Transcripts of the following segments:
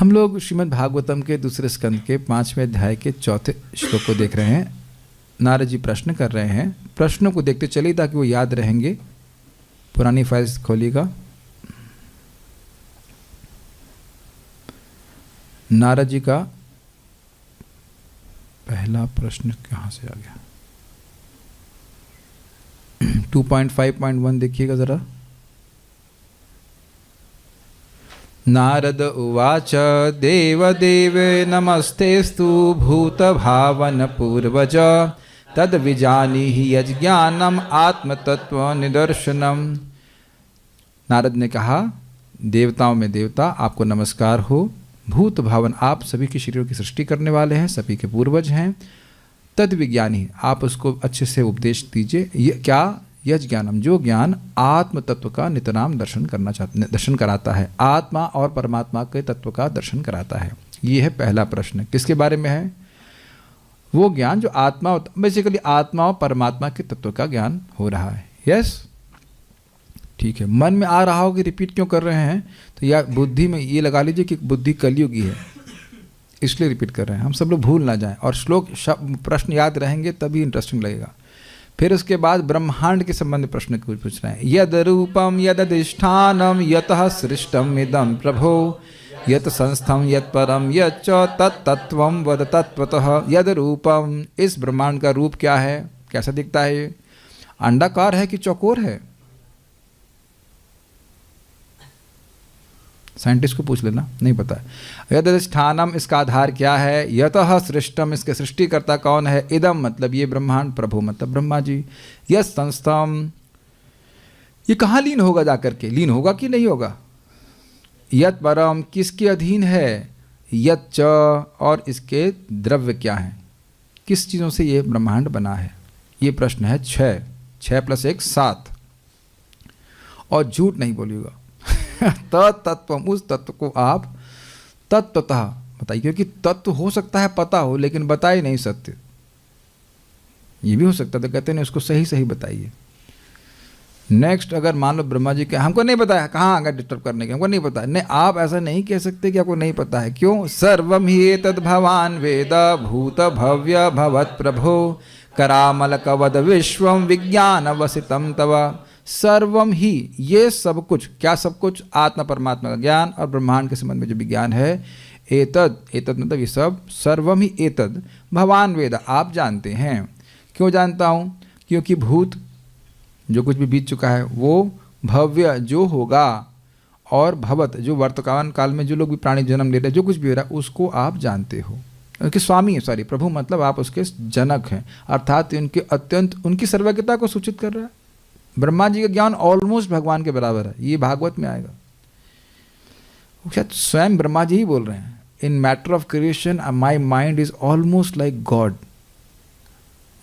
हम लोग श्रीमद् भागवतम के दूसरे स्कंद के 5वें अध्याय के 4थे श्लोक को देख रहे हैं। नारद जी प्रश्न कर रहे हैं, प्रश्नों को देखते चलिए ताकि वो याद रहेंगे। पुरानी फाइल्स खोलिएगा। नारद जी का पहला प्रश्न कहाँ से आ गया? 2.5.1 देखिएगा जरा। नारद उवाच देवदेव नमस्तेस्तु भूतभावन पूर्वज तद विजानीहि यज्ञानम आत्मतत्व निदर्शनम। नारद ने कहा, देवताओं में देवता आपको नमस्कार हो। भूत भावन आप सभी के शरीरों की सृष्टि करने वाले हैं, सभी के पूर्वज हैं। तद विज्ञानी आप उसको अच्छे से उपदेश दीजिए। ये क्या? यज ज्ञानम, जो ज्ञान आत्म तत्व का नितराम दर्शन कराता है, आत्मा और परमात्मा के तत्व का दर्शन कराता है। ये है पहला प्रश्न। किसके बारे में है? वो ज्ञान जो आत्मा, बेसिकली आत्मा और परमात्मा के तत्व का ज्ञान हो रहा है। यस, ठीक है। मन में आ रहा हो कि रिपीट क्यों कर रहे हैं, तो या बुद्धि में ये लगा लीजिए कि बुद्धि कलयुगी है, इसलिए रिपीट कर रहे हैं। हम सब लोग भूल ना जाएं और श्लोक प्रश्न याद रहेंगे तभी इंटरेस्टिंग लगेगा। फिर उसके बाद ब्रह्मांड के संबंध में प्रश्न पूछ रहे हैं। यद रूपम यद अधिष्ठानम यतः सृष्टम इदम प्रभो यत संस्थम यत परम यच्च तत्तत्वम वद तत्वतः। यद रूपम, इस ब्रह्मांड का रूप क्या है, कैसा दिखता है? ये अंडाकार है कि चौकोर है? साइंटिस्ट को पूछ लेना, नहीं पता है। यद अधिष्ठानम, इसका आधार क्या है? यतः सृष्टम, इसके सृष्टिकर्ता कौन है? इदम मतलब ये ब्रह्मांड, प्रभु मतलब ब्रह्मा जी। यस संस्थम, ये कहाँ लीन होगा जाकर के? लीन होगा कि नहीं होगा? यत परम, किसके अधीन है? यच्च, और इसके द्रव्य क्या हैं? किस चीज़ों से ये ब्रह्मांड बना है? ये प्रश्न है 6 + 1 7। और झूठ नहीं बोलिएगा। तत्व, उस तत्व को आप तत्वतः बताइए, क्योंकि तत्व हो सकता है पता हो लेकिन बता ही नहीं सकते। ये भी हो सकता है, तो कहते हैं उसको सही सही बताइए। नेक्स्ट, अगर मान लो ब्रह्मा जी के हमको नहीं पता है, कहाँ आगे डिस्टर्ब करने के, हमको नहीं पता है, नहीं आप ऐसा नहीं कह सकते कि आपको नहीं पता है। क्यों? सर्वम ही एतद् भवान वेद भूत भव्य भवत् प्रभो करामल कवद विश्वम विज्ञान वसितम तव। सर्वम ही, ये सब कुछ, क्या सब कुछ? आत्मा परमात्मा का ज्ञान और ब्रह्मांड के संबंध में जो विज्ञान है। एतद, एतद मतलब ये सब। सर्वम ही एतद भवान वेद, आप जानते हैं। क्यों जानता हूँ? क्योंकि भूत, जो कुछ भी बीत चुका है वो, भव्य जो होगा, और भवत जो वर्तमान काल में जो लोग भी प्राणी जन्म ले रहे हैं, जो कुछ भी हो रहा है उसको आप जानते हो। उनके स्वामी, सॉरी प्रभु मतलब आप उसके जनक हैं, अर्थात उनके अत्यंत, उनकी सर्वज्ञता को सूचित कर रहा है। ब्रह्मा जी का ज्ञान ऑलमोस्ट भगवान के बराबर है, ये भागवत में आएगा। शायद स्वयं ब्रह्मा जी ही बोल रहे हैं, इन matter of creation my mind is almost like God.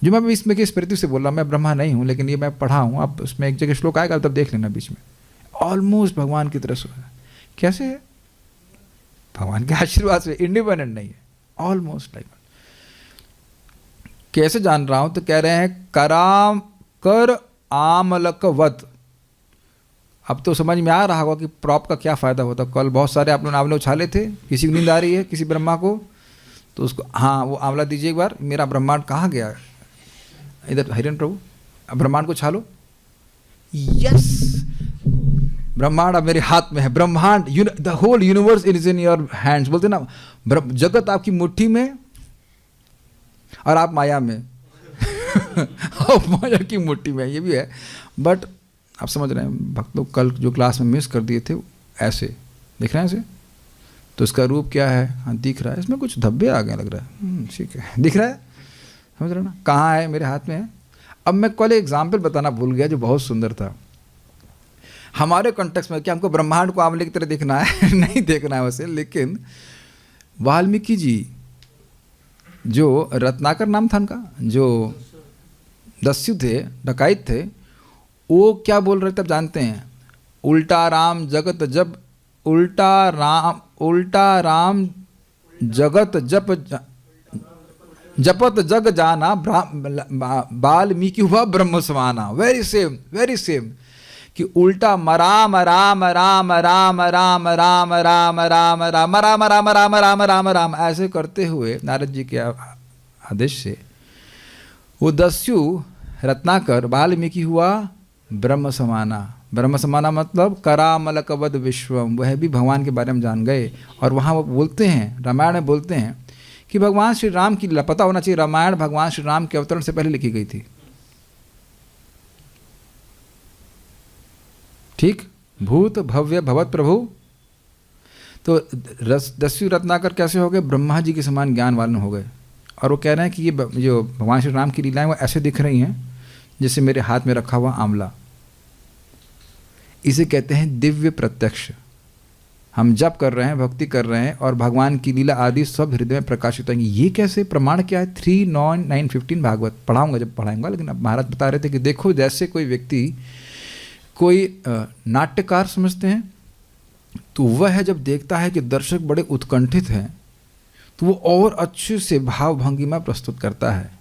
जो मैं इसमें के स्मृति से बोल रहा हूँ, मैं ब्रह्मा नहीं हूँ, लेकिन ये मैं पढ़ा हूँ। अब उसमें एक जगह श्लोक आएगा तब देख लेना, बीच में ऑलमोस्ट भगवान की तरह से है। कैसे है? भगवान के आशीर्वाद से, इंडिपेंडेंट नहीं है, ऑलमोस्ट लाइक। कैसे जान रहा हूँ? तो कह रहे हैं कराम कर आमलकवत। अब तो समझ में आ रहा होगा कि प्रॉप का क्या फ़ायदा होता। कल बहुत सारे आप लोग उछाले थे, किसी को नींद आ रही है, किसी ब्रह्मा को, तो उसको हाँ वो आंवला दीजिए एक बार। मेरा ब्रह्मांड कहाँ गया? इधर हिरण प्रभु, अब ब्रह्मांड को छालो। यस, ब्रह्मांड अब मेरे हाथ में है। ब्रह्मांड, the whole universe is in your hands. बोलते ना, जगत आपकी मुट्ठी में और आप माया में। माया की मुट्ठी में, ये भी है। बट आप समझ रहे हैं, भक्त लोग कल जो क्लास में मिस कर दिए थे, ऐसे दिख रहे हैं ऐसे, तो इसका रूप क्या है? हाँ दिख रहा है, इसमें कुछ धब्बे आ गए लग रहा है। ठीक है, दिख रहा है, समझ रहे ना? कहाँ है? मेरे हाथ में है। अब मैं कल एग्जाम्पल बताना भूल गया जो बहुत सुंदर था। हमारे कॉन्टेक्स्ट में क्या हमको ब्रह्मांड को आंवले की तरह देखना है? नहीं देखना है वैसे, लेकिन वाल्मीकि जी, जो रत्नाकर नाम था उनका, जो दस्यु थे, डकाइत थे, वो क्या बोल रहे थे आप जानते हैं? उल्टा राम जगत जब, उल्टा राम जगत जप जपत जग जाना, वाल्मीकि हुआ ब्रह्म समाना। Very same, very same. कि उल्टा मराम राम राम राम राम राम राम राम राम राम राम राम राम राम राम ऐसे करते हुए नारद जी के आदेश से वो दस्यु रत्नाकर वाल्मीकि हुआ ब्रह्म समाना। ब्रह्म समाना मतलब करामलकवद विश्वम, वह भी भगवान के बारे में जान गए। और वहाँ वो बोलते हैं, रामायण में बोलते हैं कि भगवान श्री राम की लीला, पता होना चाहिए रामायण भगवान श्री राम के अवतरण से पहले लिखी गई थी। ठीक, भूत भव्य भवत प्रभु। तो दस्यु रत्नाकर कैसे हो गए? ब्रह्मा जी के समान ज्ञान वाले हो गए। और वो कह रहे हैं कि ये जो भगवान श्री राम की लीलाएं वो ऐसे दिख रही हैं जैसे मेरे हाथ में रखा हुआ आंवला। इसे कहते हैं दिव्य प्रत्यक्ष। हम जप कर रहे हैं, भक्ति कर रहे हैं और भगवान की लीला आदि सब हृदय में प्रकाशित होंगी। ये कैसे? प्रमाण क्या है? 3:9-9:15 भागवत पढ़ाऊंगा जब पढ़ाऊंगा। लेकिन अब महाराज बता रहे थे कि देखो जैसे कोई व्यक्ति कोई नाट्यकार समझते हैं, तो वह जब देखता है कि दर्शक बड़े उत्कंठित हैं तो वो और अच्छे से भाव भंगिमा प्रस्तुत करता है।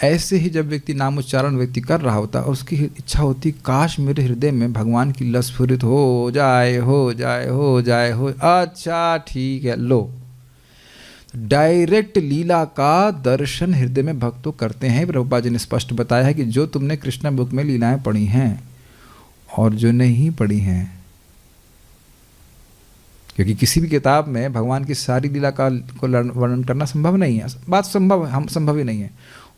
ऐसे ही जब व्यक्ति नाम उच्चारण व्यक्ति कर रहा होता है, उसकी इच्छा होती काश मेरे हृदय में भगवान की लस स्फुरित हो जाए हो जाए हो जाए हो। अच्छा ठीक है, लो डायरेक्ट लीला का दर्शन हृदय में भक्तों करते हैं। प्रभुपाद जी ने स्पष्ट बताया है कि जो तुमने कृष्ण बुक में लीलाएं पढ़ी हैं और जो नहीं पढ़ी हैं, क्योंकि किसी भी किताब में भगवान की सारी लीला का को वर्णन करना संभव नहीं है, बात संभव ही नहीं है।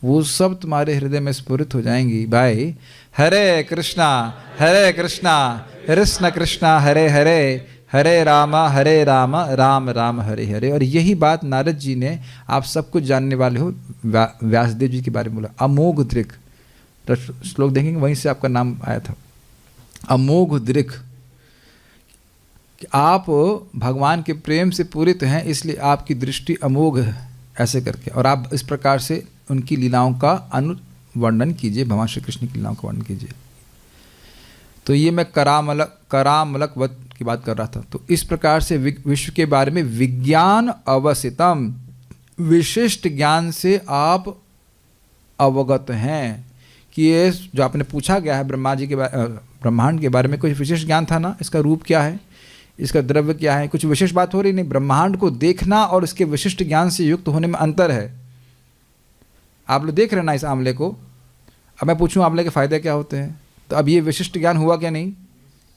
वो सब तुम्हारे हृदय में स्फुरित हो जाएंगी। भाई हरे कृष्णा कृष्ण कृष्ण हरे हरे, हरे राम राम राम हरे हरे। और यही बात नारद जी ने, आप सब कुछ जानने वाले हो, व्यासदेव जी के बारे में बोला। अमोघ दृक् श्लोक देखेंगे, वहीं से आपका नाम आया था। अमोघ दृक्, आप भगवान के प्रेम से पूरित हैं इसलिए आपकी दृष्टि अमोघ है, ऐसे करके। और आप इस प्रकार से उनकी लीलाओं का अनुवर्णन कीजिए, भगवान श्री कृष्ण की लीलाओं का वर्णन कीजिए। तो ये मैं करामलक वत की बात कर रहा था। तो इस प्रकार से विश्व के बारे में विज्ञान अवसितम, विशिष्ट ज्ञान से आप अवगत हैं कि ये जो आपने पूछा गया है ब्रह्मा जी के ब्रह्मांड के बारे में, कुछ विशेष ज्ञान था ना, इसका रूप क्या है, इसका द्रव्य क्या है, कुछ विशेष बात हो रही नहीं। ब्रह्मांड को देखना और इसके विशिष्ट ज्ञान से युक्त होने में अंतर है। आप लोग देख रहे हैं ना इस आंवले को। अब मैं पूछूं आंवले के फ़ायदे क्या होते हैं, तो अब ये विशिष्ट ज्ञान हुआ क्या नहीं?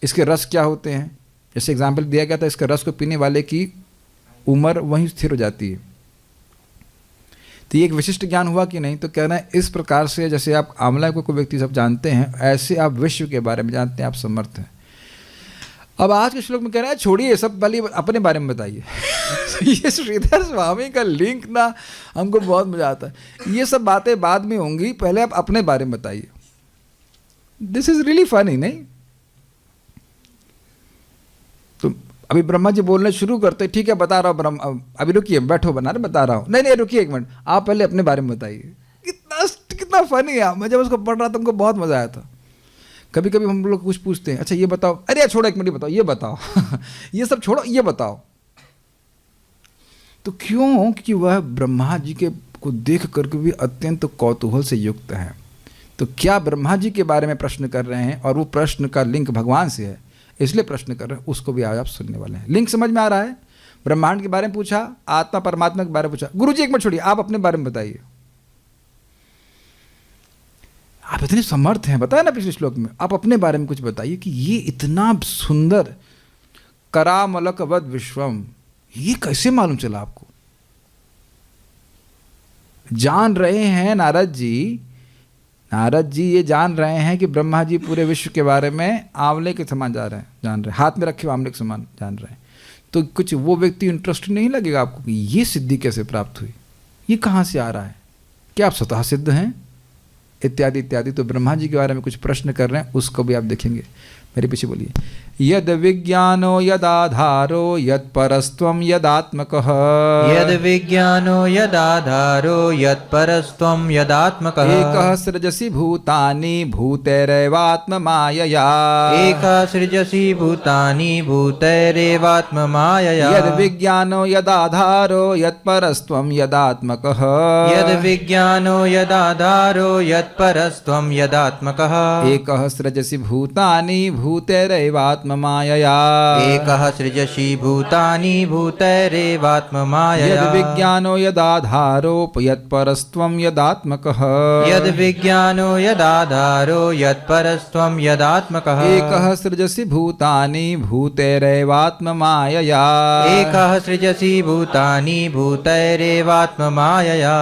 इसके रस क्या होते हैं? जैसे एग्जाम्पल दिया गया था, इसके रस को पीने वाले की उम्र वहीं स्थिर हो जाती है। तो ये एक विशिष्ट ज्ञान हुआ कि नहीं? तो कहना है इस प्रकार से जैसे आप आंवला को कोई व्यक्ति सब जानते हैं, ऐसे आप विश्व के बारे में जानते हैं, आप समर्थ हैं। अब आज के श्लोक में कह रहा है छोड़िए सब, पहले अपने बारे में बताइए। ये श्रीधर स्वामी का लिंक ना हमको बहुत मजा आता है। ये सब बातें बाद में होंगी, पहले आप अपने बारे में बताइए। दिस इज रियली फनी, नहीं? तो अभी ब्रह्मा जी बोलने शुरू करते, ठीक है बता रहा हूँ ब्रह्मा, अभी रुकिए, बैठो बना रहे, बता रहा हूँ। नहीं रुकिए एक मिनट, आप पहले अपने बारे में बताइए। कितना फनी है। मैं जब उसको पढ़ रहा था हमको बहुत मजा आया था। कभी कभी हम लोग कुछ पूछते हैं, अच्छा ये बताओ, अरे छोड़ो एक मिनट बताओ, ये बताओ। ये सब छोड़ो, ये बताओ। तो क्यों? क्योंकि वह ब्रह्मा जी के को देख करके भी अत्यंत कौतूहल से युक्त है। तो क्या ब्रह्मा जी के बारे में प्रश्न कर रहे हैं और वो प्रश्न का लिंक भगवान से है, इसलिए प्रश्न कर रहे हैं, उसको भी आज आप सुनने वाले हैं। लिंक समझ में आ रहा है? ब्रह्मांड के बारे में पूछा, आत्मा परमात्मा के बारे में पूछा। गुरु जी एक मिनट छोड़िए, आप अपने बारे में बताइए। आप इतने समर्थ हैं, बताया ना पिछले श्लोक में, आप अपने बारे में कुछ बताइए कि ये इतना सुंदर करामलकवद विश्वम, ये कैसे मालूम चला आपको? जान रहे हैं नारद जी ये जान रहे हैं कि ब्रह्मा जी पूरे विश्व के बारे में आंवले के समान जान रहे हैं, हाथ में रखे हुए आंवले के समान जान रहे हैं। तो कुछ वो व्यक्ति इंटरेस्ट नहीं लगेगा आपको कि ये सिद्धि कैसे प्राप्त हुई, ये कहाँ से आ रहा है, क्या आप स्वतः सिद्ध हैं, इत्यादि इत्यादि। तो ब्रह्मा जी के बारे में कुछ प्रश्न कर रहे हैं, उसको भी आप देखेंगे। मेरे पीछे बोलिए। यद विज्ञानो यदाधारो यद परस्त्वं यदात्मकः, यद विज्ञानो यदाधारो यद परस्त्वं यदात्मकः, एकः सृजसि भूतानि भूतैरेवात्ममायया, एकः सृजसि भूतानि भूतैरेवात्ममायया, यद विज्ञानो यदाधारो यद परस्त्वं यदात्मकः, यद विज्ञानो यदाधारो यद परस्त्वं यदात्मकः, एकः सृजसि भूतानि भूतैरेवात्ममायया एकः सृजसि भूतानि भूतैरेवात्ममायया यद्विज्ञानो यदाधारोपयत्परस्त्वं यदात्मकः यद्विज्ञानो यदाधारो यत्परस्त्वं यदात्मकः एकः सृजसि भूतानि भूतैरेवात्ममायया एकः सृजसि भूतानि भूतैरेवात्ममायया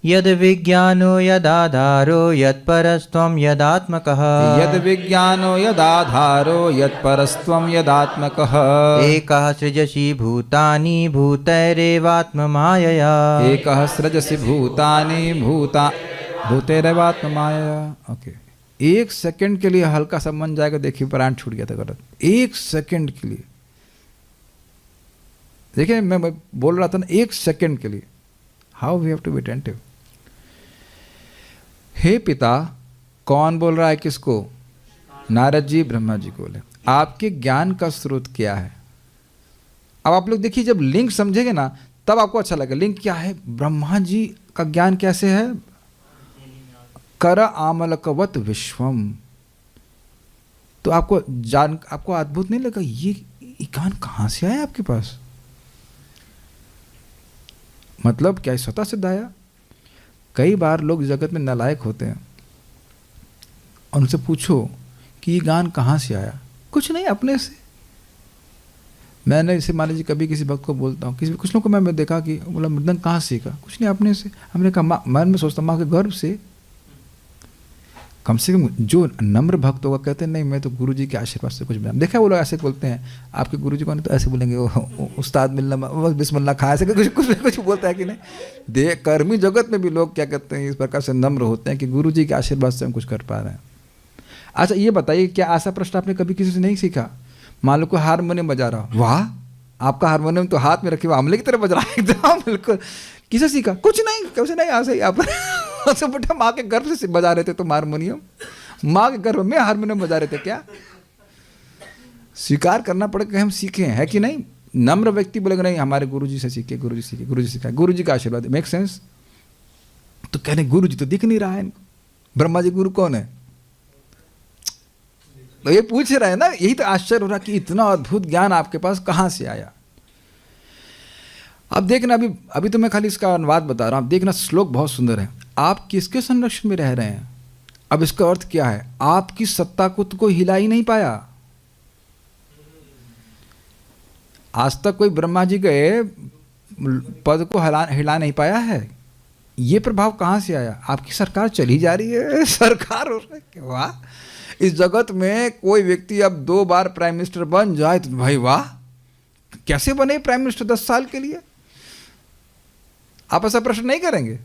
यद्विज्ञानो यदाधारो यत्परस्त्वं यदात्मकः यद्विज्ञानो यदाधारो यत्परस्त्वं यदात्मकः एकः सृजसि भूतानि भूतैरेवात्ममायया एकः सृजसि भूतानि भूतैरेवात्ममायया। ओके, एक सेकंड के लिए हल्का सा मन जाएगा, देखिए प्राण छूट गया था गलत, एक सेकंड के लिए। देखिए मैं बोल रहा था ना, एक सेकंड के लिए। How we have to be attentive. हे पिता, कौन बोल रहा है किसको? नारद जी ब्रह्मा जी को बोले, आपके ज्ञान का स्रोत क्या है? अब आप लोग देखिए, जब लिंक समझेंगे ना तब आपको अच्छा लगेगा। लिंक क्या है? ब्रह्मा जी का ज्ञान कैसे है? कर आमलकवत विश्वम। तो आपको अद्भुत नहीं लगा? ये ज्ञान कहाँ से आया आपके पास? मतलब क्या स्वतः सिद्ध आया? कई बार लोग जगत में नालायक होते हैं और उनसे पूछो कि ये ज्ञान कहाँ से आया, कुछ नहीं, अपने से। मैंने इसे मान लीजिए कभी किसी भक्त को बोलता हूँ, कुछ लोगों को मैं देखा कि बोला मृदंग कहाँ सीखा, कुछ नहीं, अपने से। हमने कहा मन में सोचता माँ के गर्भ से। कम से कम जो नम्र भक्त होगा कहते हैं नहीं मैं तो गुरु जी के आशीर्वाद से कुछ बना। देखा वो लोग ऐसे बोलते हैं, आपके गुरु जी को नहीं तो ऐसे बोलेंगे उस्ताद मिलना बिस्मिल्लाह खा, ऐसे कुछ बोलता है कि नहीं। देख कर्मी जगत में भी लोग क्या कहते हैं, इस प्रकार से नम्र होते हैं कि गुरु जी के आशीर्वाद से हम कुछ कर पा रहे हैं। अच्छा ये बताइए, क्या ऐसा प्रश्न आपने कभी किसी से नहीं सीखा? मान लो को हारमोनियम बजा रहा, वाह आपका हारमोनियम तो हाथ में रखे हुए आमले की तरह बज रहा है एकदम बिल्कुल। किसे सीखा? कुछ नहीं, कैसे नहीं, ऐसे ही आप बेटा माँ के गर्भ से बजा रहे थे तुम हारमोनियम, माँ के गर्भ में हारमोनियम बजा रहे थे क्या? स्वीकार करना पड़ेगा कि हम सीखे हैं, कि नहीं? नम्र व्यक्ति बोलेगा नहीं हमारे गुरु जी से सीखे, गुरु जी सीखे, गुरु जी सिखाए, गुरु जी का आशीर्वाद, मेक सेंस। तो कह रहे गुरु जी तो दिख नहीं रहा है इनको, ब्रह्मा जी गुरु कौन है? तो ये पूछ रहे हैं ना, यही तो आश्चर्य हो रहा कि इतना अद्भुत ज्ञान आपके पास कहाँ से आया। अब देखना, अभी तो मैं खाली इसका अनुवाद बता रहा हूँ। आप देखना श्लोक बहुत सुंदर है। आप किसके संरक्षण में रह रहे हैं? अब इसका अर्थ क्या है? आपकी सत्ता को तो कोई हिला ही नहीं पाया। आज तक कोई ब्रह्मा जी के पद को हिला नहीं पाया है। ये प्रभाव कहाँ से आया? आपकी सरकार चली जा रही है, सरकार हो रहा है, वाह। इस जगत में कोई व्यक्ति अब 2 बार प्राइम मिनिस्टर बन जाए तो भाई वाह, कैसे बने प्राइम मिनिस्टर 10 साल के लिए? आप ऐसा प्रश्न नहीं करेंगे?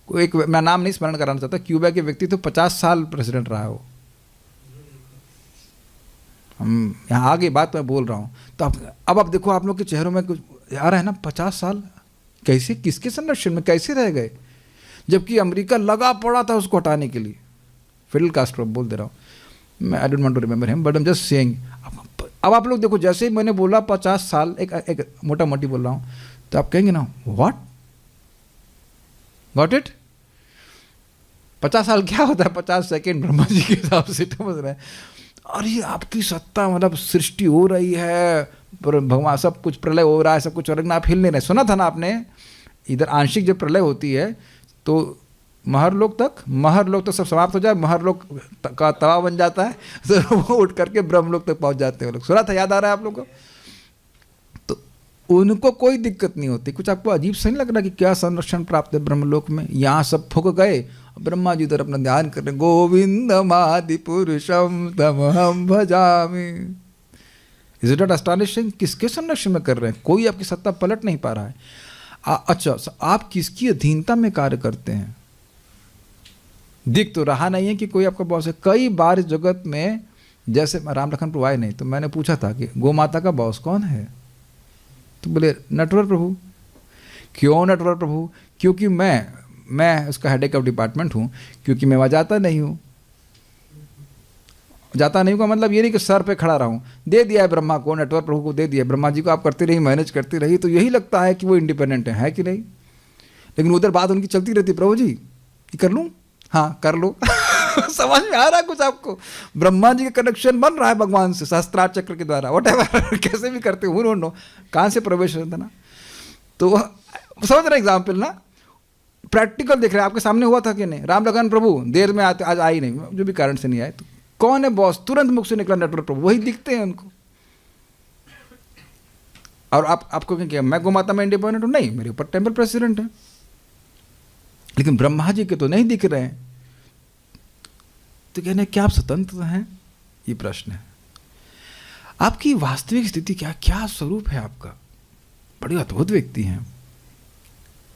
कोई मैं नाम नहीं स्मरण कराना चाहता, क्यूबा के व्यक्ति तो 50 साल प्रेसिडेंट रहा है वो। हम यहाँ आगे बात मैं बोल रहा हूँ। तो अब आप देखो, आप लोग के चेहरों में कुछ आ रहा है ना, 50 साल कैसे, किसके संरक्षण में कैसे रह गए? जबकि अमेरिका लगा पड़ा था उसको हटाने के लिए। फिडेल कास्ट्रो बोल दे रहा हूँ मैं, I don't want to remember him but I am just saying. अब आप लोग देखो, जैसे ही मैंने बोला 50 साल, एक मोटा मोटी बोल रहा हूँ, तो आप कहेंगे ना व्हाट, गॉट इट? 50 साल क्या होता है? 50 सेकेंड ब्रह्मा जी के हिसाब से, समझ रहे हैं? और ये आपकी सत्ता, मतलब सृष्टि हो रही है, भगवान सब कुछ प्रलय हो रहा है, सब कुछ हो रहा है, आप हिल नहीं रहे। सुना था ना आपने, इधर आंशिक जब प्रलय होती है तो महरलोक तक सब समाप्त हो जाए, महरलोक का तवा बन जाता है, तो वो उठ करके ब्रह्मलोक तक पहुंच जाते हैं लोग। सुना था, याद आ रहा है आप लोगों को? तो उनको कोई दिक्कत नहीं होती। कुछ आपको अजीब से नहीं लग रहा कि क्या संरक्षण प्राप्त है ब्रह्मलोक में? यहाँ सब फूक गए, ब्रह्मा जी इधर अपना ध्यान कर रहे, गोविंदम आदि पुरुषम तमहम भजामि। Is it not astonishing? किसके संरक्षण में कर रहे हैं? कोई आपकी सत्ता पलट नहीं पा रहा है। अच्छा, आप किसकी अधीनता में कार्य करते हैं? दिख तो रहा नहीं है कि कोई आपका बॉस है। कई बार इस जगत में, जैसे राम लखन प्रभु आए नहीं तो मैंने पूछा था कि गौ माता का बॉस कौन है? तो बोले नटवर प्रभु। क्यों नटवर प्रभु? क्योंकि मैं उसका हेड ऑफ डिपार्टमेंट हूँ, क्योंकि मैं वहाँ जाता नहीं हूँ का मतलब ये नहीं कि सर पे खड़ा रहूँ। दे दिया है ब्रह्मा को, नटवर प्रभु को दे दिया है, ब्रह्मा जी को आप करते रही, मैनेज करती रही, तो यही लगता है कि वो इंडिपेंडेंट है कि नहीं? लेकिन उधर बात उनकी चलती रहती, प्रभु जी कि कर लूँ, हाँ कर लो समझ में आ रहा है कुछ आपको? ब्रह्मा जी का कनेक्शन बन रहा है भगवान से सहस्त्रार चक्र के द्वारा, वट कैसे भी करते हो, डोंट नो कहाँ से प्रवेश होता है ना। तो समझ रहे एग्जाम्पल ना, प्रैक्टिकल देख रहे हैं, आपके सामने हुआ था कि नहीं? राम लखन प्रभु देर में आते, आज आई नहीं, जो भी कारण से नहीं आए, तो कौन है बॉस? तुरंत मुख से निकला नेटवर्क प्रभु, वही दिखते हैं उनको। और आपको क्या, मैं गौ माता में इंडिपेंडेंट हूँ? नहीं, मेरे ऊपर टेम्पल प्रेसिडेंट है। लेकिन ब्रह्मा जी के तो नहीं दिख रहे हैं, तो कहने क्या आप स्वतंत्र हैं? ये प्रश्न है। आपकी वास्तविक स्थिति क्या स्वरूप है आपका? बड़े अद्भुत व्यक्ति हैं।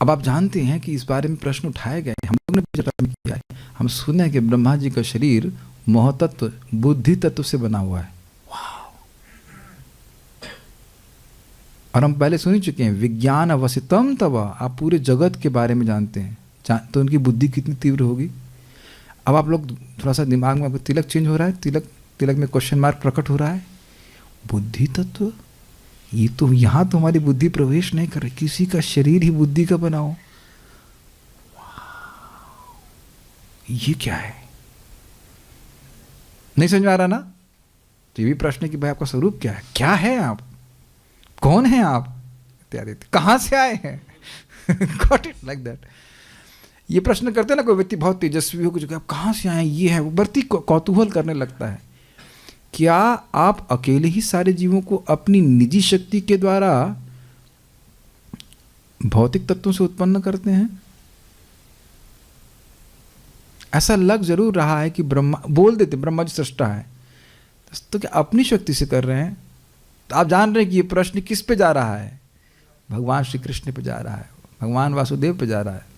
अब आप जानते हैं कि इस बारे में प्रश्न उठाए गए, हम लोग ने भी किया है। हम सुने कि ब्रह्मा जी का शरीर मोह तत्व, बुद्धि तत्व से बना हुआ है। और हम पहले सुन चुके हैं, विज्ञान अवसितम तब, आप पूरे जगत के बारे में जानते हैं, तो उनकी बुद्धि कितनी तीव्र होगी। अब आप लोग थोड़ा सा दिमाग में तिलक चेंज हो रहा है, तिलक में क्वेश्चन मार्क प्रकट हो रहा है। बुद्धि तत्व, ये तो यहाँ तो हमारी बुद्धि प्रवेश नहीं कर रही, किसी का शरीर ही बुद्धि का बनाओ, ये क्या है? नहीं समझ में आ रहा ना? तो ये भी प्रश्न है कि भाई आपका स्वरूप क्या है, क्या है आप, कौन है आप, इत्यादि, कहाँ से आए हैं? Got it like that. ये प्रश्न करते हैं ना, कोई व्यक्ति बहुत तेजस्वी हो, कुछ आप कहाँ से आए, ये है वो, बढ़ती कौतूहल करने लगता है। क्या आप अकेले ही सारे जीवों को अपनी निजी शक्ति के द्वारा भौतिक तत्वों से उत्पन्न करते हैं? ऐसा लग जरूर रहा है कि ब्रह्मा बोल देते ब्रह्मा जी सृष्टा है, तो क्या अपनी शक्ति से कर रहे हैं? तो आप जान रहे हैं कि ये प्रश्न किस पे जा रहा है? भगवान श्री कृष्ण पे जा रहा है, भगवान वासुदेव पे जा रहा है।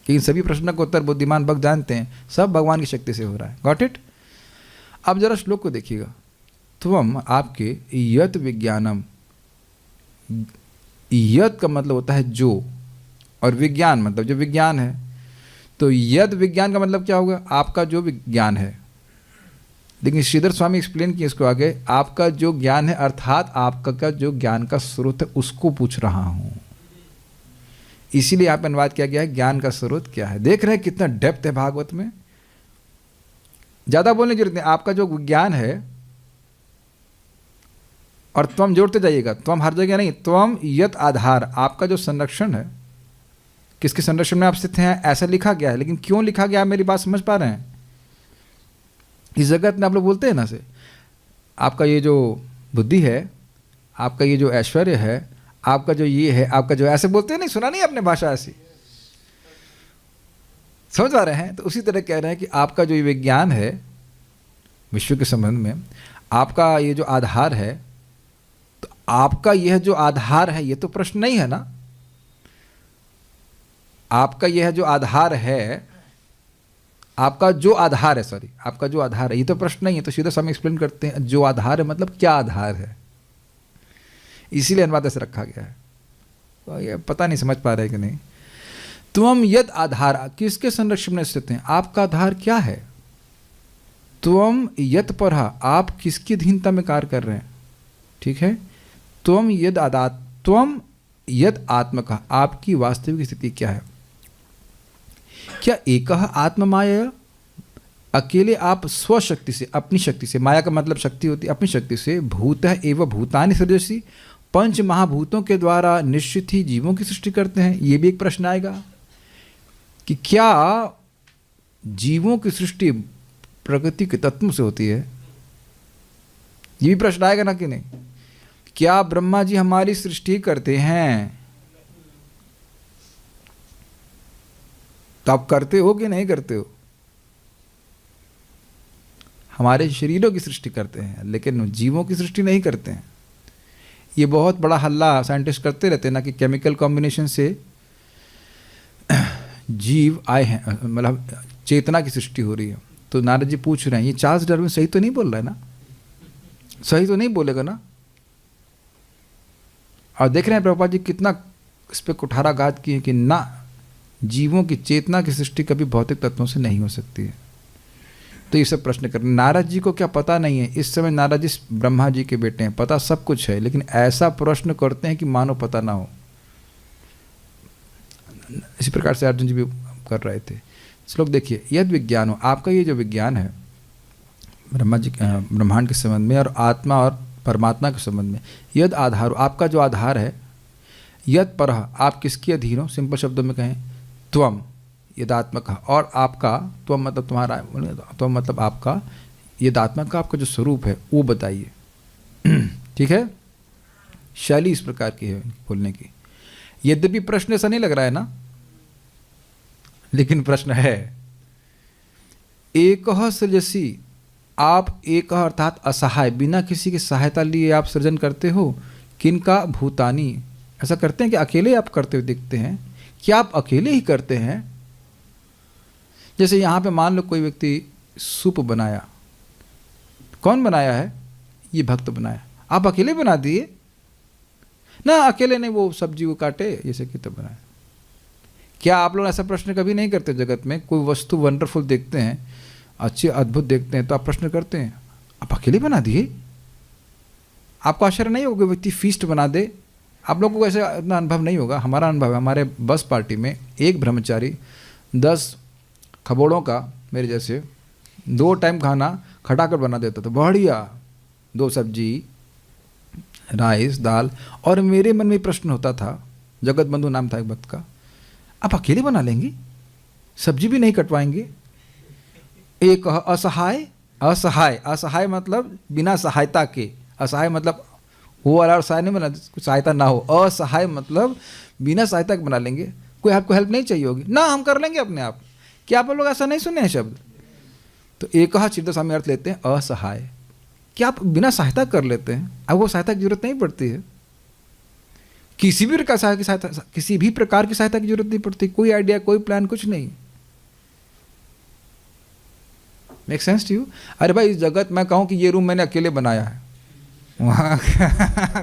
कि इन सभी प्रश्नों का उत्तर बुद्धिमान भक्त जानते हैं, सब भगवान की शक्ति से हो रहा है। Got it? अब जरा श्लोक को देखिएगा। त्वम आपके यत विज्ञानम, यत का मतलब होता है जो, और विज्ञान मतलब जो विज्ञान है। तो यद विज्ञान का मतलब क्या होगा? आपका जो विज्ञान है। लेकिन श्रीधर स्वामी एक्सप्लेन किए इसको आगे, आपका जो ज्ञान है अर्थात आपका का जो ज्ञान का स्रोत है उसको पूछ रहा हूं। इसीलिए आप अनुवाद किया गया है ज्ञान का स्रोत क्या है। देख रहे हैं कितना डेप्थ है भागवत में, ज्यादा बोलने की जरूरत नहीं। आपका जो विज्ञान है, और त्वम जोड़ते जाइएगा, त्वम हर जगह नहीं, त्वम यत आधार, आपका जो संरक्षण है, किसके संरक्षण में आप स्थित हैं ऐसा लिखा गया है। लेकिन क्यों लिखा गया है, मेरी बात समझ पा रहे हैं? इस जगत में आप लोग बोलते हैं ना से, आपका ये जो बुद्धि है, आपका ये जो ऐश्वर्य है, आपका जो ये है, आपका जो, ऐसे बोलते हैं नहीं, सुना नहीं अपने भाषा ऐसी, समझ पा रहे हैं? तो उसी तरह कह रहे हैं कि आपका जो ये विज्ञान है विश्व के संबंध में, आपका ये जो आधार है, तो आपका यह जो आधार है, ये तो प्रश्न नहीं है ना। आपका यह जो आधार है, आपका जो आधार है, सॉरी, आपका जो आधार है, ये तो प्रश्न नहीं है। तो सीधा समय एक्सप्लेन करते हैं, जो आधार है मतलब क्या आधार है, इसीलिए अनुवाद ऐसे रखा गया है। तो ये पता नहीं समझ पा रहे कि नहीं। तुम यद आधार, किसके संरक्षण में स्थित हैं? आपका आधार क्या है? तुम यत पर, आप किसकी अधीनता में कार्य कर रहे हैं? ठीक है। तुम यद आदा, तुम यद आत्म का, आपकी वास्तविक स्थिति क्या है? क्या एक आत्म माया, अकेले आप स्वशक्ति से, अपनी शक्ति से, माया का मतलब शक्ति होती है, अपनी शक्ति से, भूत है एवं भूतानि सृजसी, पंच महाभूतों के द्वारा निश्चित ही जीवों की सृष्टि करते हैं? ये भी एक प्रश्न आएगा कि क्या जीवों की सृष्टि प्रकृति के तत्व से होती है? ये भी प्रश्न आएगा ना कि नहीं? क्या ब्रह्मा जी हमारी सृष्टि करते हैं? तो आप करते हो कि नहीं करते हो? हमारे शरीरों की सृष्टि करते हैं, लेकिन जीवों की सृष्टि नहीं करते हैं। ये बहुत बड़ा हल्ला साइंटिस्ट करते रहते हैं ना कि केमिकल कॉम्बिनेशन से जीव आए हैं, मतलब चेतना की सृष्टि हो रही है। तो नारद जी पूछ रहे हैं, ये चार्ल्स डार्विन सही तो नहीं बोल रहा है ना? सही तो नहीं बोलेगा ना? और देख रहे हैं प्रभुपाद जी कितना इस पर कुठाराघात किए कि ना, जीवों की चेतना की सृष्टि कभी भौतिक तत्वों से नहीं हो सकती है। तो ये सब प्रश्न कर, नारद जी को क्या पता नहीं है? इस समय नारद जी ब्रह्मा जी के बेटे हैं, पता सब कुछ है, लेकिन ऐसा प्रश्न करते हैं कि मानो पता ना हो। इसी प्रकार से अर्जुन जी भी कर रहे थे। श्लोक देखिए, यद विज्ञानो, आपका ये जो विज्ञान है ब्रह्मा जी ब्रह्मांड के संबंध में और आत्मा और परमात्मा के संबंध में, यद आधार, आपका जो आधार है, यद पर, आप किसके अधीन हो, सिंपल शब्दों में कहें त्वम यदात्मक, और आपका त्वम मतलब तुम्हारा, त्वम मतलब आपका, यदात्मक का आपका जो स्वरूप है वो बताइए। ठीक है, शैली इस प्रकार की है बोलने की। यद्यपि प्रश्न ऐसा नहीं लग रहा है ना, लेकिन प्रश्न है, एक सृजसी, आप एक अर्थात असहाय, बिना किसी की सहायता लिए आप सृजन करते हो, किनका, भूतानी, ऐसा करते हैं कि अकेले आप करते हुए दिखते हैं, क्या आप अकेले ही करते हैं? जैसे यहाँ पे मान लो कोई व्यक्ति सूप बनाया, कौन बनाया है? ये भक्त बनाया, आप अकेले बना दिए ना? अकेले नहीं, वो सब्जी को काटे जैसे कि तब बनाया। क्या आप लोग ऐसा प्रश्न कभी नहीं करते? जगत में कोई वस्तु वंडरफुल देखते हैं, अच्छी अद्भुत देखते हैं, तो आप प्रश्न करते हैं आप अकेले बना दिए? आपको आश्चर्य नहीं होगा व्यक्ति फीस्ट बना दे? आप लोगों को ऐसे इतना अनुभव नहीं होगा, हमारा अनुभव है। हमारे बस पार्टी में एक ब्रह्मचारी 10 खबोड़ों का, मेरे जैसे 2 टाइम खाना खटा कर बना देता था, बढ़िया, 2 सब्जी, राइस, दाल। और मेरे मन में प्रश्न होता था, जगत बंधु नाम था एक भक्त का, आप अकेले बना लेंगे, सब्जी भी नहीं कटवाएंगे? एक असहाय, असहाय, असहाय मतलब बिना सहायता के, असहाय मतलब वो वाला सहाय नहीं बना, कुछ सहायता ना हो, असहाय मतलब बिना सहायता के बना लेंगे, कोई आपको हेल्प नहीं चाहिए होगी ना, हम कर लेंगे अपने आप। क्या आप लोग ऐसा नहीं सुने हैं शब्द? तो एक चित्त स्वामी अर्थ लेते हैं असहाय, क्या आप बिना सहायता कर लेते हैं? आपको सहायता की जरूरत नहीं पड़ती है, किसी भी प्रकार की सहायता, किसी भी प्रकार की सहायता की जरूरत नहीं पड़ती, कोई आइडिया, कोई प्लान, कुछ नहीं। Make sense to you? अरे भाई इस जगत मैं कहूँ कि ये रूम मैंने अकेले बनाया है, वहाँ